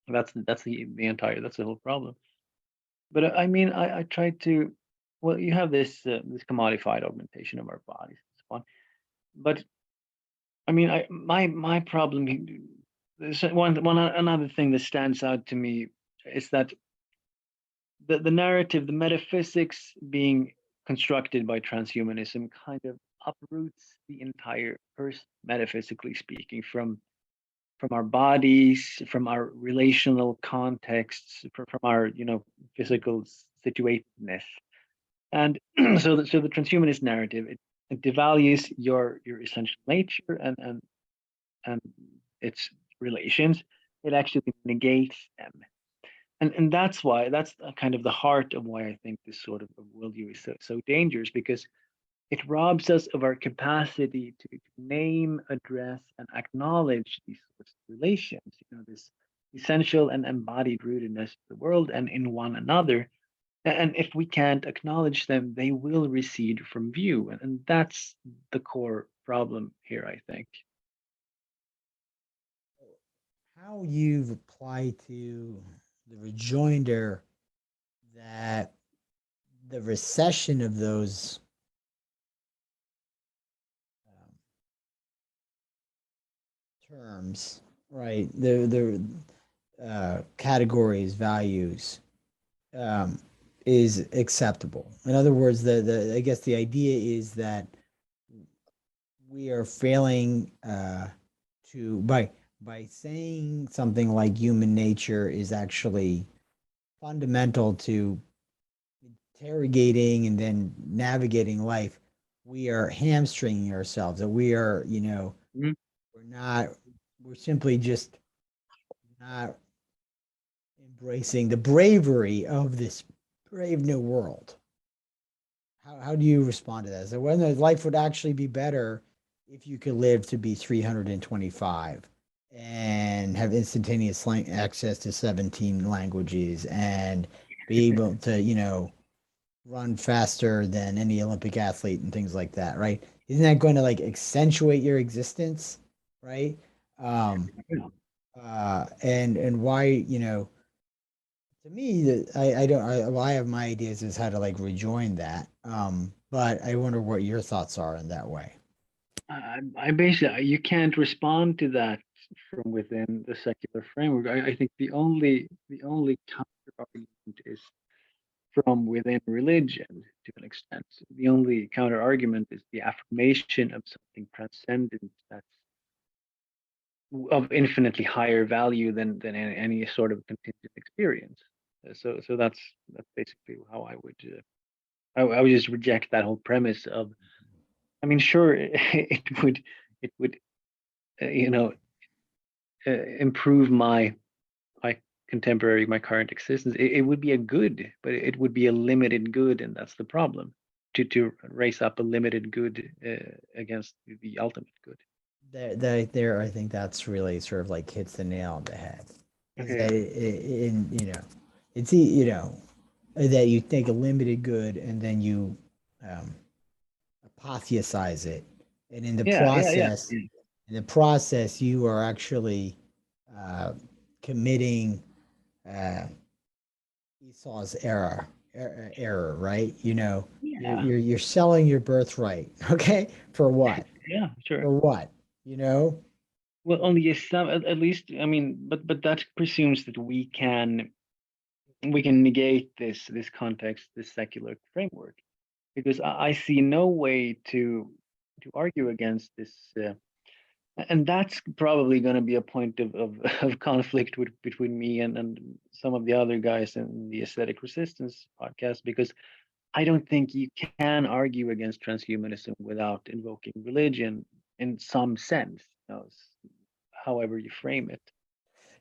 That's the whole problem. But I mean, I try to. Well, you have this commodified augmentation of our bodies and so on. But I mean, my problem. There's one another thing that stands out to me is that the narrative, the metaphysics being constructed by transhumanism kind of uproots the entire person, metaphysically speaking, from our bodies, from our relational contexts, from our physical situatedness. And so the transhumanist narrative, it devalues your essential nature and its relations. It actually negates them. And that's kind of the heart of why I think this sort of worldview is so dangerous, because it robs us of our capacity to name, address, and acknowledge these sorts of relations, this essential and embodied rootedness of the world and in one another. And if we can't acknowledge them, they will recede from view. And that's the core problem here, I think. how you've applied to the rejoinder that the recession of those terms, right? The categories, values, um, is acceptable. In other words, the I guess the idea is that we are failing to by saying something like human nature is actually fundamental to interrogating and then navigating life. We are hamstringing ourselves. That we are, Mhm. we're not. We're simply just not embracing the bravery of this brave new world. How do you respond to that? So whether life would actually be better if you could live to be 325 and have instantaneous access to 17 languages and be able to, run faster than any Olympic athlete and things like that, right? Isn't that going to like accentuate your existence, right? Um, and why, to me, I don't. Well, I have my ideas as how to like rejoin that. But I wonder what your thoughts are in that way. I basically, you can't respond to that from within the secular framework. I think the only counter argument is from within religion to an extent. The only counter argument is the affirmation of something transcendent that's of infinitely higher value than any sort of contingent experience. So that's basically how I would just reject that whole premise of. I mean, sure, it would you know improve my my current existence. It would be a good, but it would be a limited good, and that's the problem. To raise up a limited good against the ultimate good. There, I think that's really sort of like hits the nail on the head. Is Okay. that it's that you take a limited good and then you um, apotheosize it, and Yeah, yeah, yeah. in the process, you are actually uh, committing uh, Esau's error, right? Yeah, You're selling your birthright, okay? For what? yeah, sure. For what? You know? Well, only some, at least. I mean, but that presumes that we can negate this context, this secular framework, because I see no way to argue against this. And that's probably going to be a point of conflict between me and some of the other guys in the Aesthetic Resistance podcast, because I don't think you can argue against transhumanism without invoking religion in some sense, however you frame it.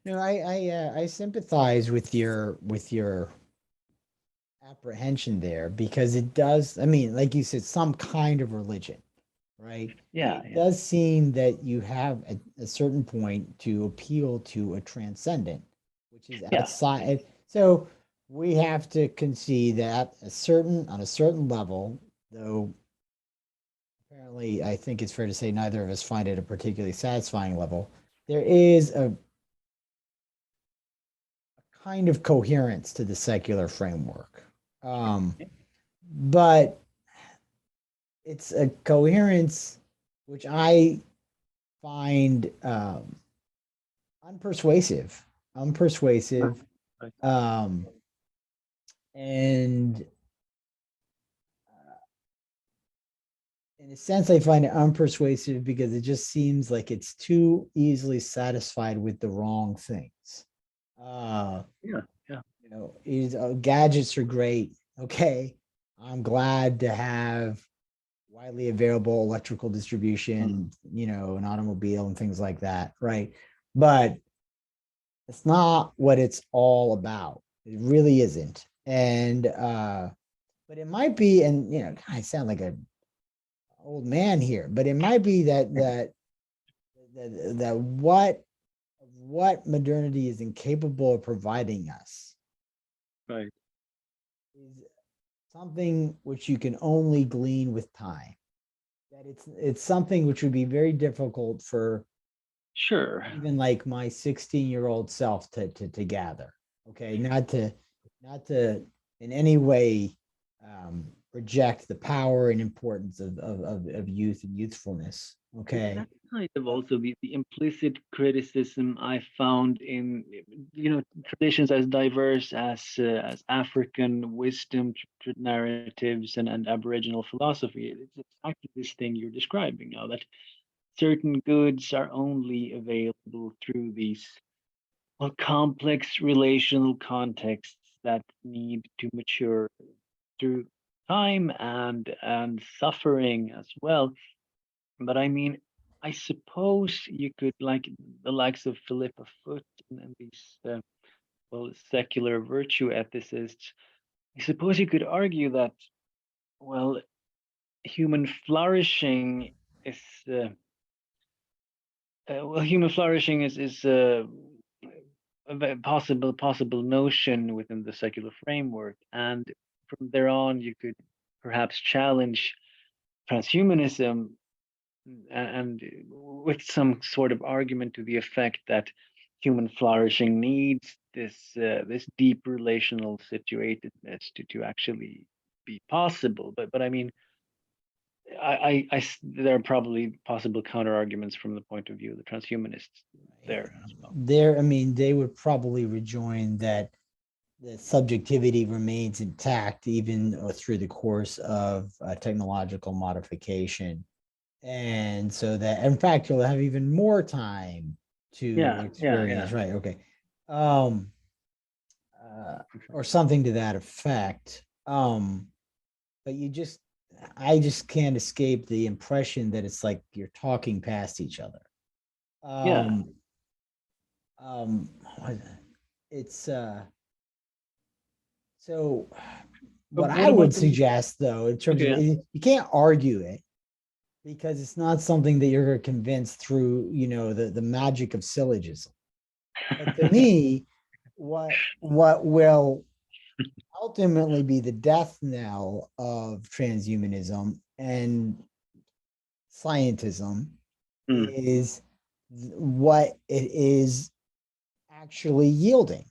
No, I sympathize with your apprehension there because it does. I mean, like you said, some kind of religion, right? Yeah, It yeah, does seem that you have a certain point to appeal to a transcendent, which is yeah, outside. So we have to concede that on a certain level, though apparently I think it's fair to say neither of us find it a particularly satisfying level. There is a kind of coherence to the secular framework. Um, yeah, but it's a coherence which I find unpersuasive, right, unpersuasive, right. um, and in a sense, I find it unpersuasive because it just seems like it's too easily satisfied with the wrong things. Uh, Yeah, yeah, Gadgets are great. Okay, I'm glad to have widely available electrical mm, distribution, an automobile and things like that, right? But it's not what it's all about. It really isn't. And but it might be, and I sound like a old man here, but it might be that what modernity is incapable of providing us right. is something which you can only glean with time. That it's something which would be very difficult for Sure. even like my 16-year-old self to gather. Okay, not to in any way reject the power and importance of youth and youthfulness. Okay. That's kind of also the implicit criticism I found in, traditions as diverse as African wisdom narratives and Aboriginal philosophy. It's exactly this thing you're describing now, that certain goods are only available through these, well, complex relational contexts that need to mature through time and suffering as well. But I mean, I suppose you could, like the likes of Philippa Foot and these, well, secular virtue ethicists, I suppose you could argue that, well, human flourishing is, human flourishing is a very possible notion within the secular framework, and from there on, you could perhaps challenge transhumanism and with some sort of argument to the effect that human flourishing needs this deep relational situatedness to actually be possible. But I mean, there are probably possible counter arguments from the point of view of the transhumanists there as well. There, I mean, they would probably rejoin that the subjectivity remains intact even through the course of technological modification. And so that, in fact, you'll have even more time to experience, right? Okay. Or something to that effect. But I just can't escape the impression that it's like you're talking past each other. It's so what I would suggest, though, in terms of, you can't argue it because it's not something that you're going to convince through, the magic of syllogism. But to me, what will ultimately be the death knell of transhumanism and scientism is what it is actually yielding.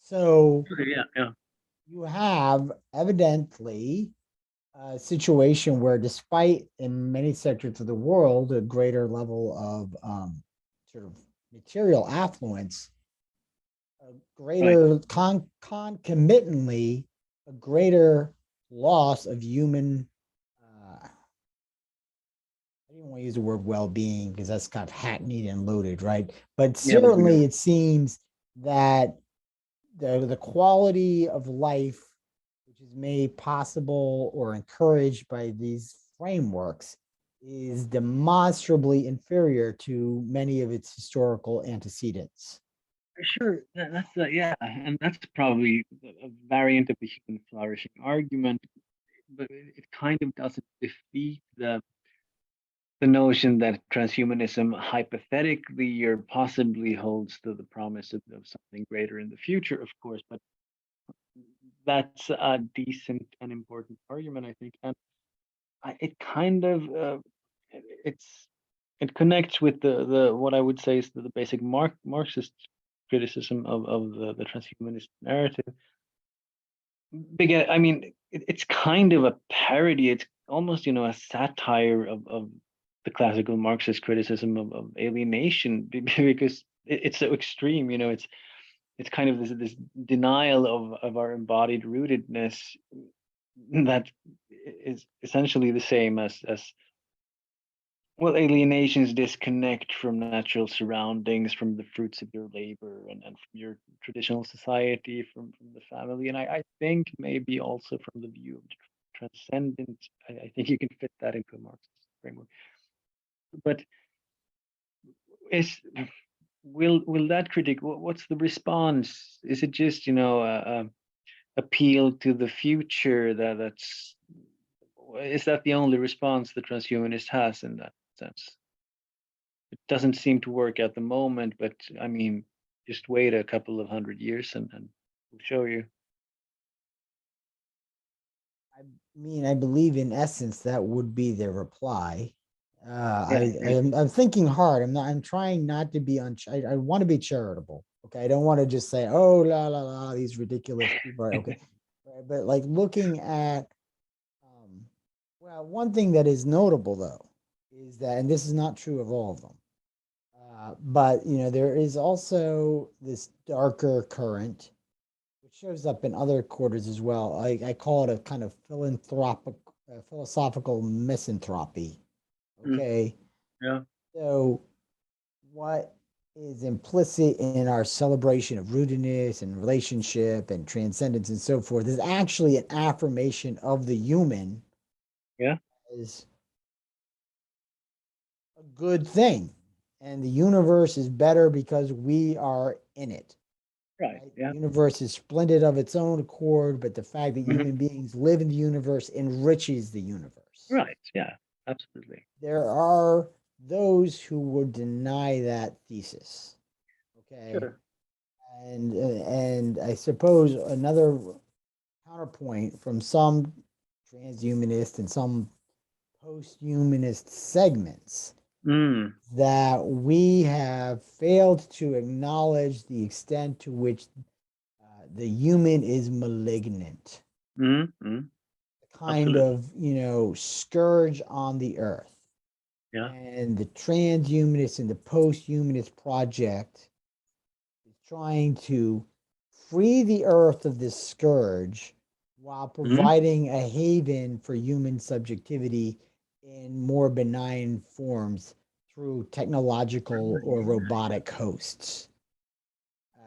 So you have evidently a situation where, despite in many sectors of the world a greater level of sort of material affluence, a greater concomitantly a greater loss of human, I don't want to use the word well-being because that's kind of hackneyed and loaded, right? But certainly it seems that the quality of life which is made possible or encouraged by these frameworks is demonstrably inferior to many of its historical antecedents. Sure, that's and that's probably a variant of the human flourishing argument, but it kind of doesn't defeat the notion that transhumanism hypothetically or possibly holds to the promise of something greater in the future, of course. But that's a decent and important argument, I think, and it kind of it connects with the what I would say is the basic Marxist criticism of the transhumanist narrative. Because, I mean, it's kind of a parody. It's almost, a satire of the classical Marxist criticism of alienation, because it's so extreme. It's kind of this denial of our embodied rootedness that is essentially the same as well, alienation is disconnect from natural surroundings, from the fruits of your labor and from your traditional society, from the family. And I think maybe also from the view of transcendent, I think you can fit that into a Marxist framework. But will that critique, what's the response? Is it just, appeal to the future is that the only response the transhumanist has in that sense? It doesn't seem to work at the moment, but I mean, just wait a couple of 100 years and we'll show you. I mean, I believe in essence that would be their reply. I'm thinking hard. I'm trying not to be I want to be charitable. Okay. I don't want to just say, oh, la, la, la, these ridiculous people. Okay. But like looking at Well, one thing that is notable though is that, and this is not true of all of them, but there is also this darker current which shows up in other quarters as well. I call it a kind of philosophical misanthropy. Mm. Okay, Yeah. so what is implicit in our celebration of rootedness and relationship and transcendence and so forth is actually an affirmation of the human Yeah. as a good thing. And the universe is better because we are in it. Right. Right? Yeah. The universe is splendid of its own accord, but the fact that Hmm. human beings live in the universe enriches the universe. Right. Yeah. Absolutely. There are those who would deny that thesis. Okay. Sure. And I suppose another counterpoint from some transhumanist and some post-humanist segments Mm. that we have failed to acknowledge the extent to which the human is malignant, Mm. Mm. kind Absolutely. of, scourge on the earth. Yeah. And the transhumanist and the post-humanist project is trying to free the earth of this scourge while Mm. providing a haven for human subjectivity in more benign forms through technological or robotic hosts.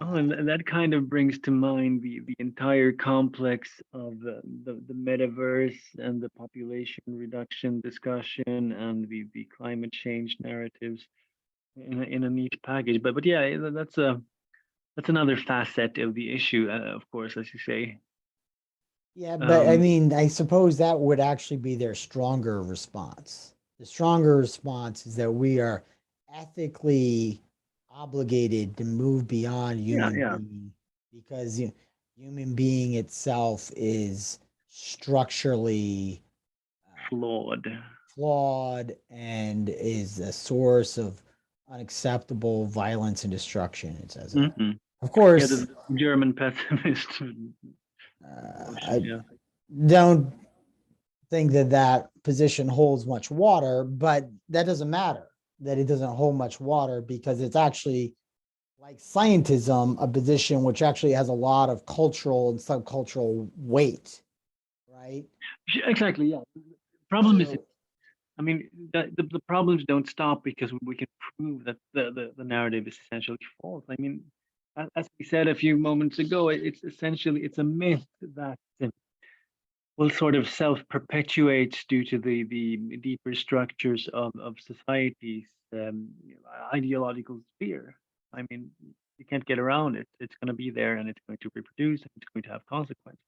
Oh, and that kind of brings to mind the entire complex of the metaverse and the population reduction discussion and the climate change narratives in a neat package. But yeah, that's another facet of the issue, of course, as you say. Yeah, but I Um, mean, I suppose that would actually be their stronger response. The stronger response is that we are ethically obligated to move beyond yeah, human yeah, being because human being itself is structurally flawed. flawed and is a source of unacceptable violence and destruction. It says that. Hmm. Of Yeah, course, the German pessimist I notion. Yeah. don't think that that position holds much water, but that doesn't matter that it doesn't hold much water because it's actually like scientism, a position which actually has a lot of cultural and subcultural weight, right? Exactly. Yeah. Problem is, So, I mean, the problems don't stop because we can prove that the narrative is essentially false. I mean, as we said a few moments ago, it's essentially it's a myth that will sort of self-perpetuate due to the deeper structures of society's ideological sphere. I mean, you can't get around it. It's going to be there, and it's going to reproduce, and it's going to have consequences.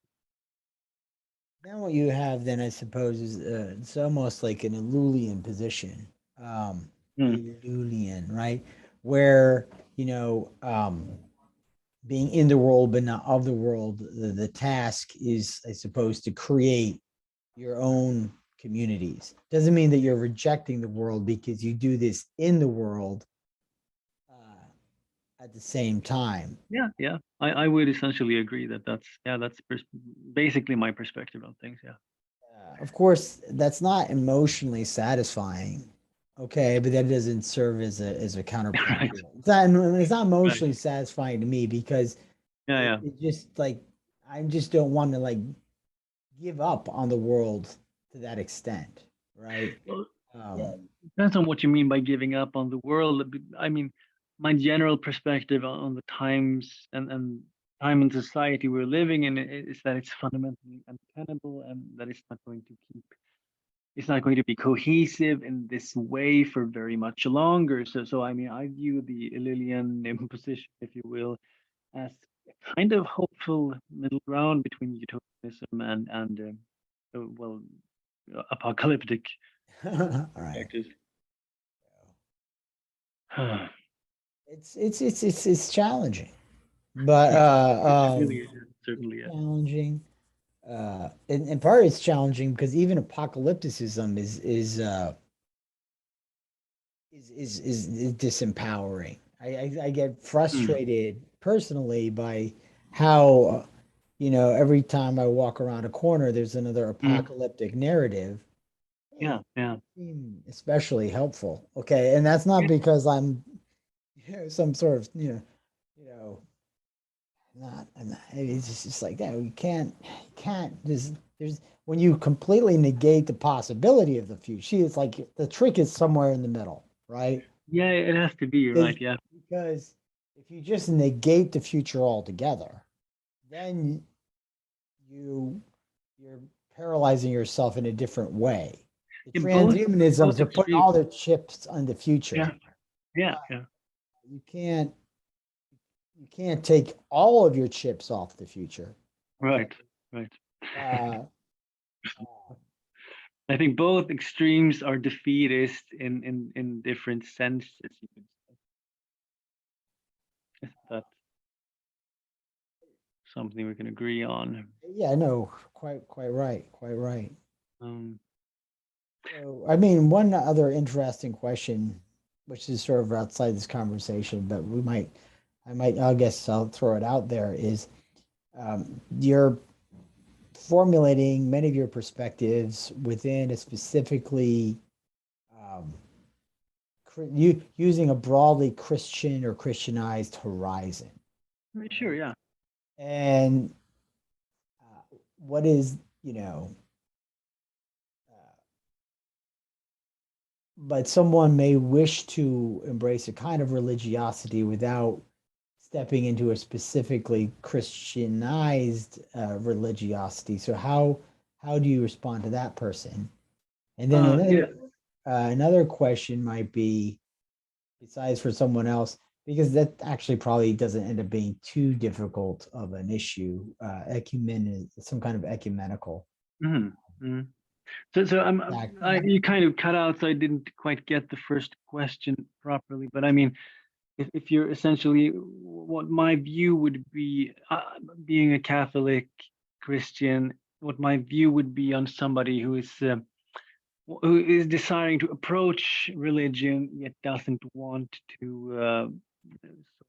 then what you have then, I suppose, is it's almost like an Illulian position, Hmm. Illulian, right? Where, you know, being in the world but not of the world, the task is, I suppose, to create your own communities. Doesn't mean that you're rejecting the world because you do this in the world at the same time. Yeah, yeah. I would essentially agree that that's basically my perspective on things. Yeah. Of course, that's not emotionally satisfying. Okay, but that doesn't serve as a counterpoint. Right. It's not Right. emotionally satisfying to me because Yeah, yeah. it just like I just don't want to like give up on the world to that extent, right? Well, Um, depends on what you mean by giving up on the world. I mean, my general perspective on the times and time and society we're living in is that it's fundamentally untenable and that it's not going to be cohesive in this way for very much longer. So I mean, I view the Lillian imposition, if you will, as a kind of hopeful middle ground between utopianism and well, apocalyptic all right. perspectives. It's challenging, but It really is, it's certainly. Yeah. challenging. In part, it's challenging because even apocalypticism is disempowering. I get Mm, frustrated personally by how every time I walk around a corner, there's another mm, apocalyptic narrative, Yeah, yeah. seem especially helpful. Okay, and that's not because I'm, some sort of, you know, not. It's just like that. You can't just. There's when you completely negate the possibility of the future. It's like the trick is somewhere in the middle, right? Yeah, it has to be right. Because Yeah, because if you just negate the future altogether, then you you're paralyzing yourself in a different way. The in transhumanisms both are putting extremes. all their chips on the future. Yeah, yeah, But yeah. you can't take all of your chips off the future. Okay. Right, right. Uh, I think both extremes are defeatist in different senses. You could say. Is that something we can agree on? yeah, no, quite right, quite right. Um, So, I mean, one other interesting question, which is sort of outside this conversation, but I guess I'll throw it out there, is you're formulating many of your perspectives within a specifically um, using a broadly Christian or Christianized horizon. sure, Right? yeah. And what is, you know, uh, but someone may wish to embrace a kind of religiosity without stepping into a specifically Christianized religiosity. So how do you respond to that person? And then Yeah. another question might be, besides for someone else, because that actually probably doesn't end up being too difficult of an issue. Some kind of ecumenical. Mhm, mhm. So Act. you kind of cut out, so I didn't quite get the first question properly. But I mean, if you're essentially what my view would be, being a Catholic Christian, what my view would be on somebody who is desiring to approach religion yet doesn't want to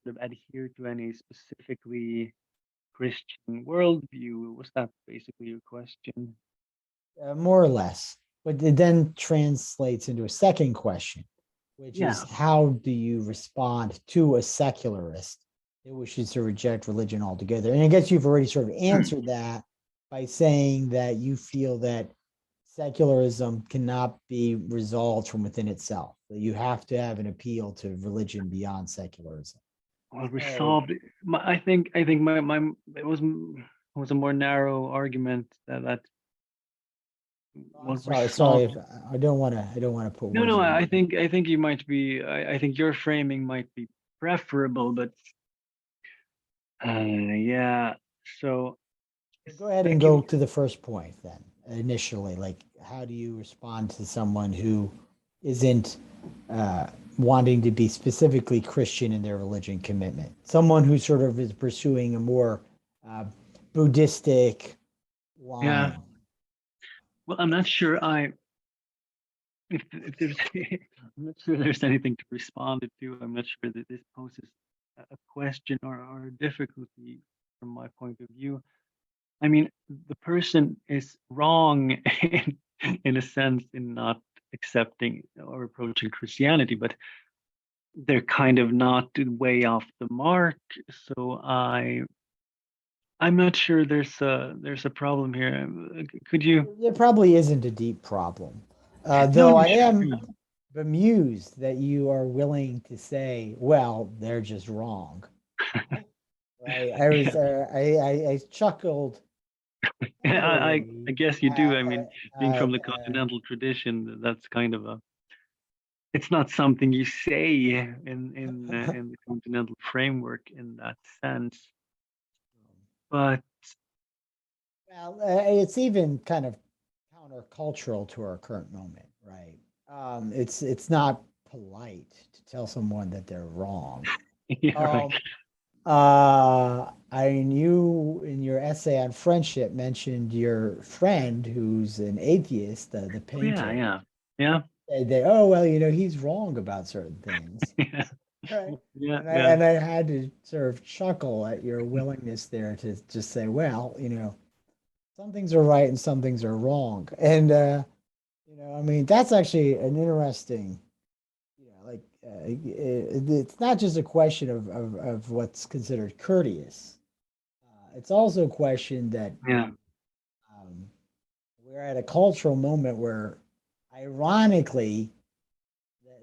sort of adhere to any specifically Christian worldview. Was that basically your question? More or less. But it then translates into a second question, which is Yeah. how do you respond to a secularist that wishes to reject religion altogether? And I guess you've already sort of answered that by saying that you feel that secularism cannot be resolved from within itself, that you have to have an appeal to religion beyond secularism. Well, So, resolved. I think my was a more narrow argument that I'm was sorry resolved. if I don't want to put No, words no, in your I think you might be. I think your framing might be preferable, but yeah. So Go ahead and go secular. to the first point then, initially. Like, how do you respond to someone who isn't uh, wanting to be specifically Christian in their religion commitment? Someone who sort of is pursuing a more uh, Buddhistic Yeah. line. Well, I'm not sure. If there's, I'm not sure there's anything to respond to. I'm not sure that this poses a question or a difficulty from my point of view. I mean, the person is wrong in a sense in not accepting or approaching Christianity, but they're kind of not way off the mark. So I'm not sure there's a problem here. Could you? There probably isn't a deep problem, No, though no, I sure. am bemused that you are willing to say, well, they're just wrong. Right? Yeah, I chuckled yeah, I angrily. guess you do. I mean, being Uh, from the continental tradition, that's kind of a. It's not something you say in the continental framework in that sense, but well, it's even kind of countercultural to our current moment, right? It's not polite to tell someone that they're wrong. yeah, right. Um, I you in your essay on friendship mentioned your friend who's an atheist, the Oh, yeah, painter. yeah, yeah, Oh well, he's wrong about certain things. yeah, Right. yeah, And yeah. I had to sort of chuckle at your willingness there to just say, well, some things are right and some things are wrong. And I mean, that's actually an interesting, like it's not just a question of what's considered courteous. It's also a question that Yeah. um, we're at a cultural moment where, ironically,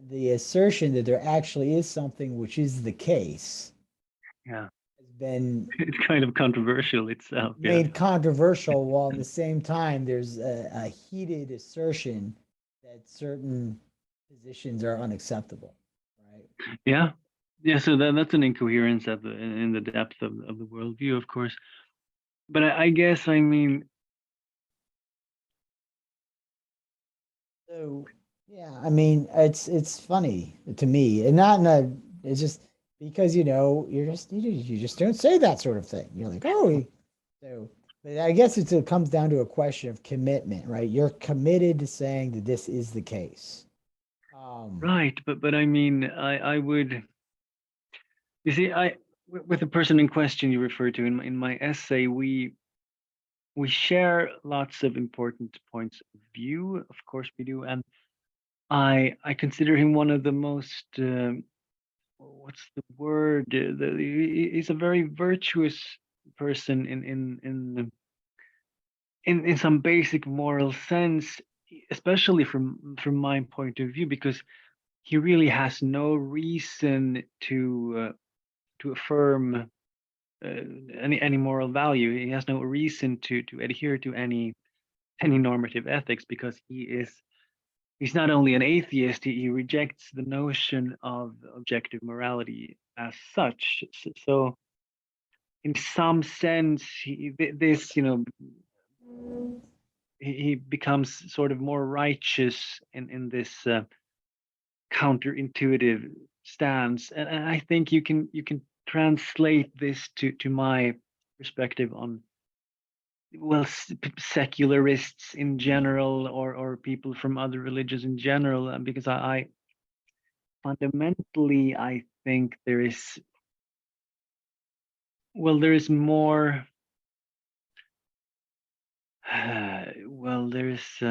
the assertion that there actually is something which is the case Yeah. has been It's kind of controversial itself. Yeah. made controversial, while at the same time there's a heated assertion that certain positions are unacceptable, right? Yeah. Yeah. So that's an incoherence at in the depth of the worldview, of course. But I guess, I mean, So yeah, I mean, it's funny to me, and not in a. It's just because you just don't say that sort of thing. You're like, oh, so. But I guess it comes down to a question of commitment, right? You're committed to saying that this is the case. right. But I mean, I would, you see, with the person in question you referred to in my essay, we share lots of important points of view. Of course we do. And I consider him one of the most, what's the word? He's a very virtuous person in some basic moral sense, especially from my point of view, because he really has no reason to affirm any moral value. He has no reason to adhere to any normative ethics, because he's not only an atheist, he rejects the notion of objective morality as such. So in some sense, this, he becomes sort of more righteous in this counterintuitive stance, and I think you can translate this to my perspective on, well, secularists in general, or people from other religions in general, because I fundamentally I think there is more. Well, there's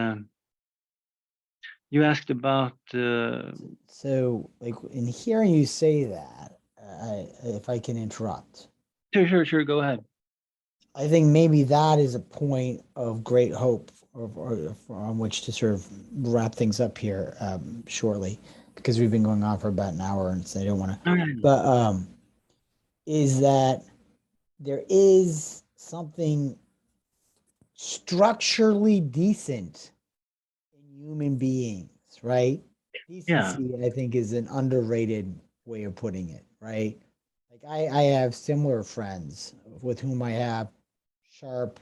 you asked about So, like in hearing you say that, if I can interrupt, sure, go ahead. I think maybe that is a point of great hope, or on which to sort of wrap things up here shortly, because we've been going on for about an hour, and so I don't want to. No, no, no. But is that there is something structurally decent in human beings, right? Yeah, Decency, I think, is an underrated way of putting it, right? Like I have similar friends with whom I have sharp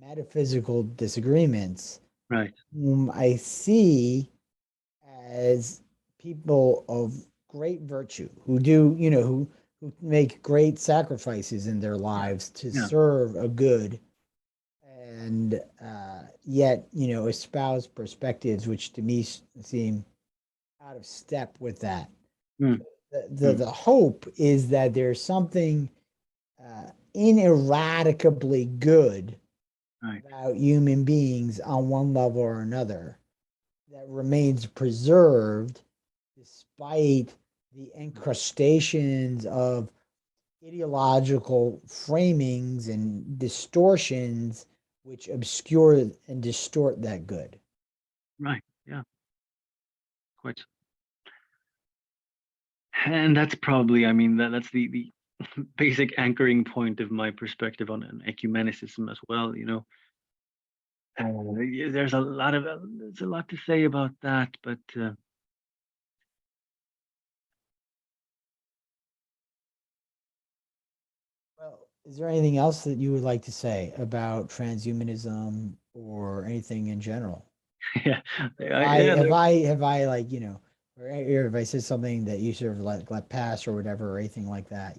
metaphysical disagreements, right. whom I see as people of great virtue, who do, who make great sacrifices in their Yeah, lives to yeah. serve a good, and yet, espouse perspectives which to me seem out of step with that. Mm, The hope is that there's something ineradicably good right. about human beings on one level or another that remains preserved despite the incrustations of ideological framings and distortions which obscure and distort that good. Right. Yeah. Quite. And that's probably, I mean, that's the basic anchoring point of my perspective on an ecumenicism as well. Yeah, there's a lot to say about that, but Well, is there anything else that you would like to say about transhumanism or anything in general? yeah, Or yeah. have I like, or if I said something that you sort of let pass or whatever, or anything like that?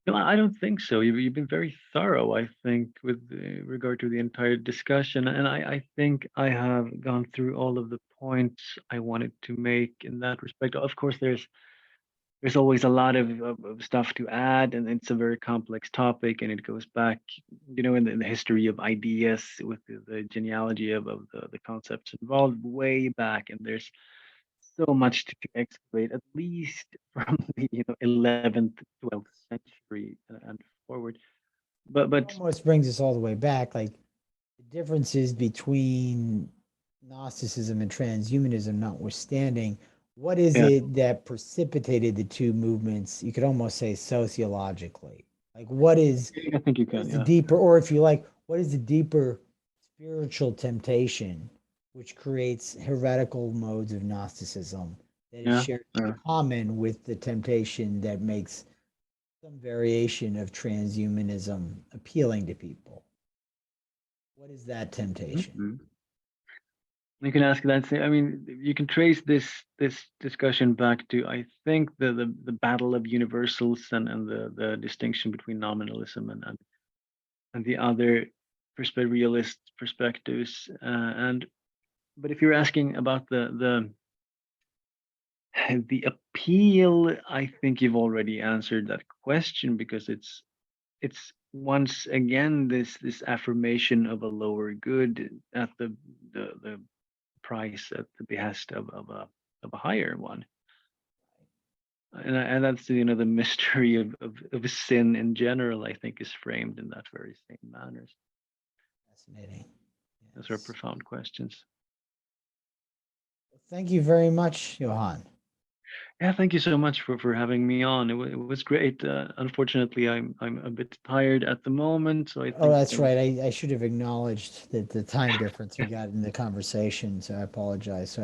No, I don't think so. You've been very thorough, I think, with regard to the entire discussion, and I think I have gone through all of the points I wanted to make in that respect. Of course, there's always a lot of stuff to add, and it's a very complex topic, and it goes back, in the history of ideas with the genealogy of the concepts involved way back, and there's so much to excavate, at least from the 11th, 12th century and forward. But Almost brings us all the way back, like the differences between Gnosticism and transhumanism notwithstanding, what is yeah, it that precipitated the two movements? You could almost say sociologically. Like, what is I think you what can, is the yeah. deeper, or if you like, what is the deeper spiritual temptation which creates heretical modes of Gnosticism that is Yeah, shared yeah. in common with the temptation that makes some variation of transhumanism appealing to people? What is that temptation? Mhm. You can ask that. I mean, you can trace this discussion back to, I think, the battle of universals, and the distinction between nominalism and the other realist perspectives. And but if you're asking about the appeal, I think you've already answered that question, because it's once again this affirmation of a lower good at the price, at the behest of a higher one. And that's the mystery of sin in general, I think, is framed in that very same manner. Fascinating. Those are Yes. profound questions. Thank you very much, Johan. Yeah, thank you so much for having me on. It was great. Unfortunately, I'm a bit tired at the moment, so I Oh, think that's right. I should have acknowledged that the time difference we got in the conversation, so I apologize. So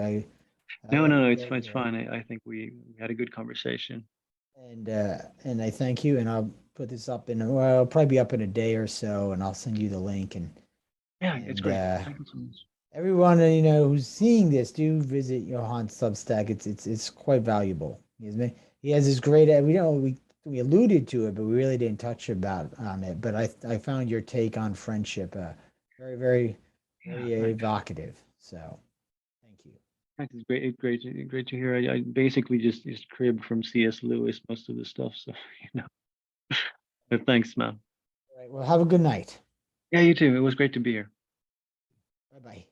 no, I'll no, no, leave it's it fine. It's here. fine. I think we had a good conversation. And I thank you, and I'll put this up in well, it'll probably be up in a day or so, and I'll send you the link. Yeah, it's And great. Thank you so much. everyone who's seeing this, do visit Johan's Substack. It's quite valuable. He has this great. We alluded to it, but we really didn't touch about on it. But I found your take on friendship very very Yeah, very thanks. evocative. So thank you. Thanks. It's great. It's great to hear. I basically just cribbed from C.S. Lewis most of the stuff. So but thanks, man. All right. Well, have a good night. Yeah, you too. It was great to be here. Bye bye.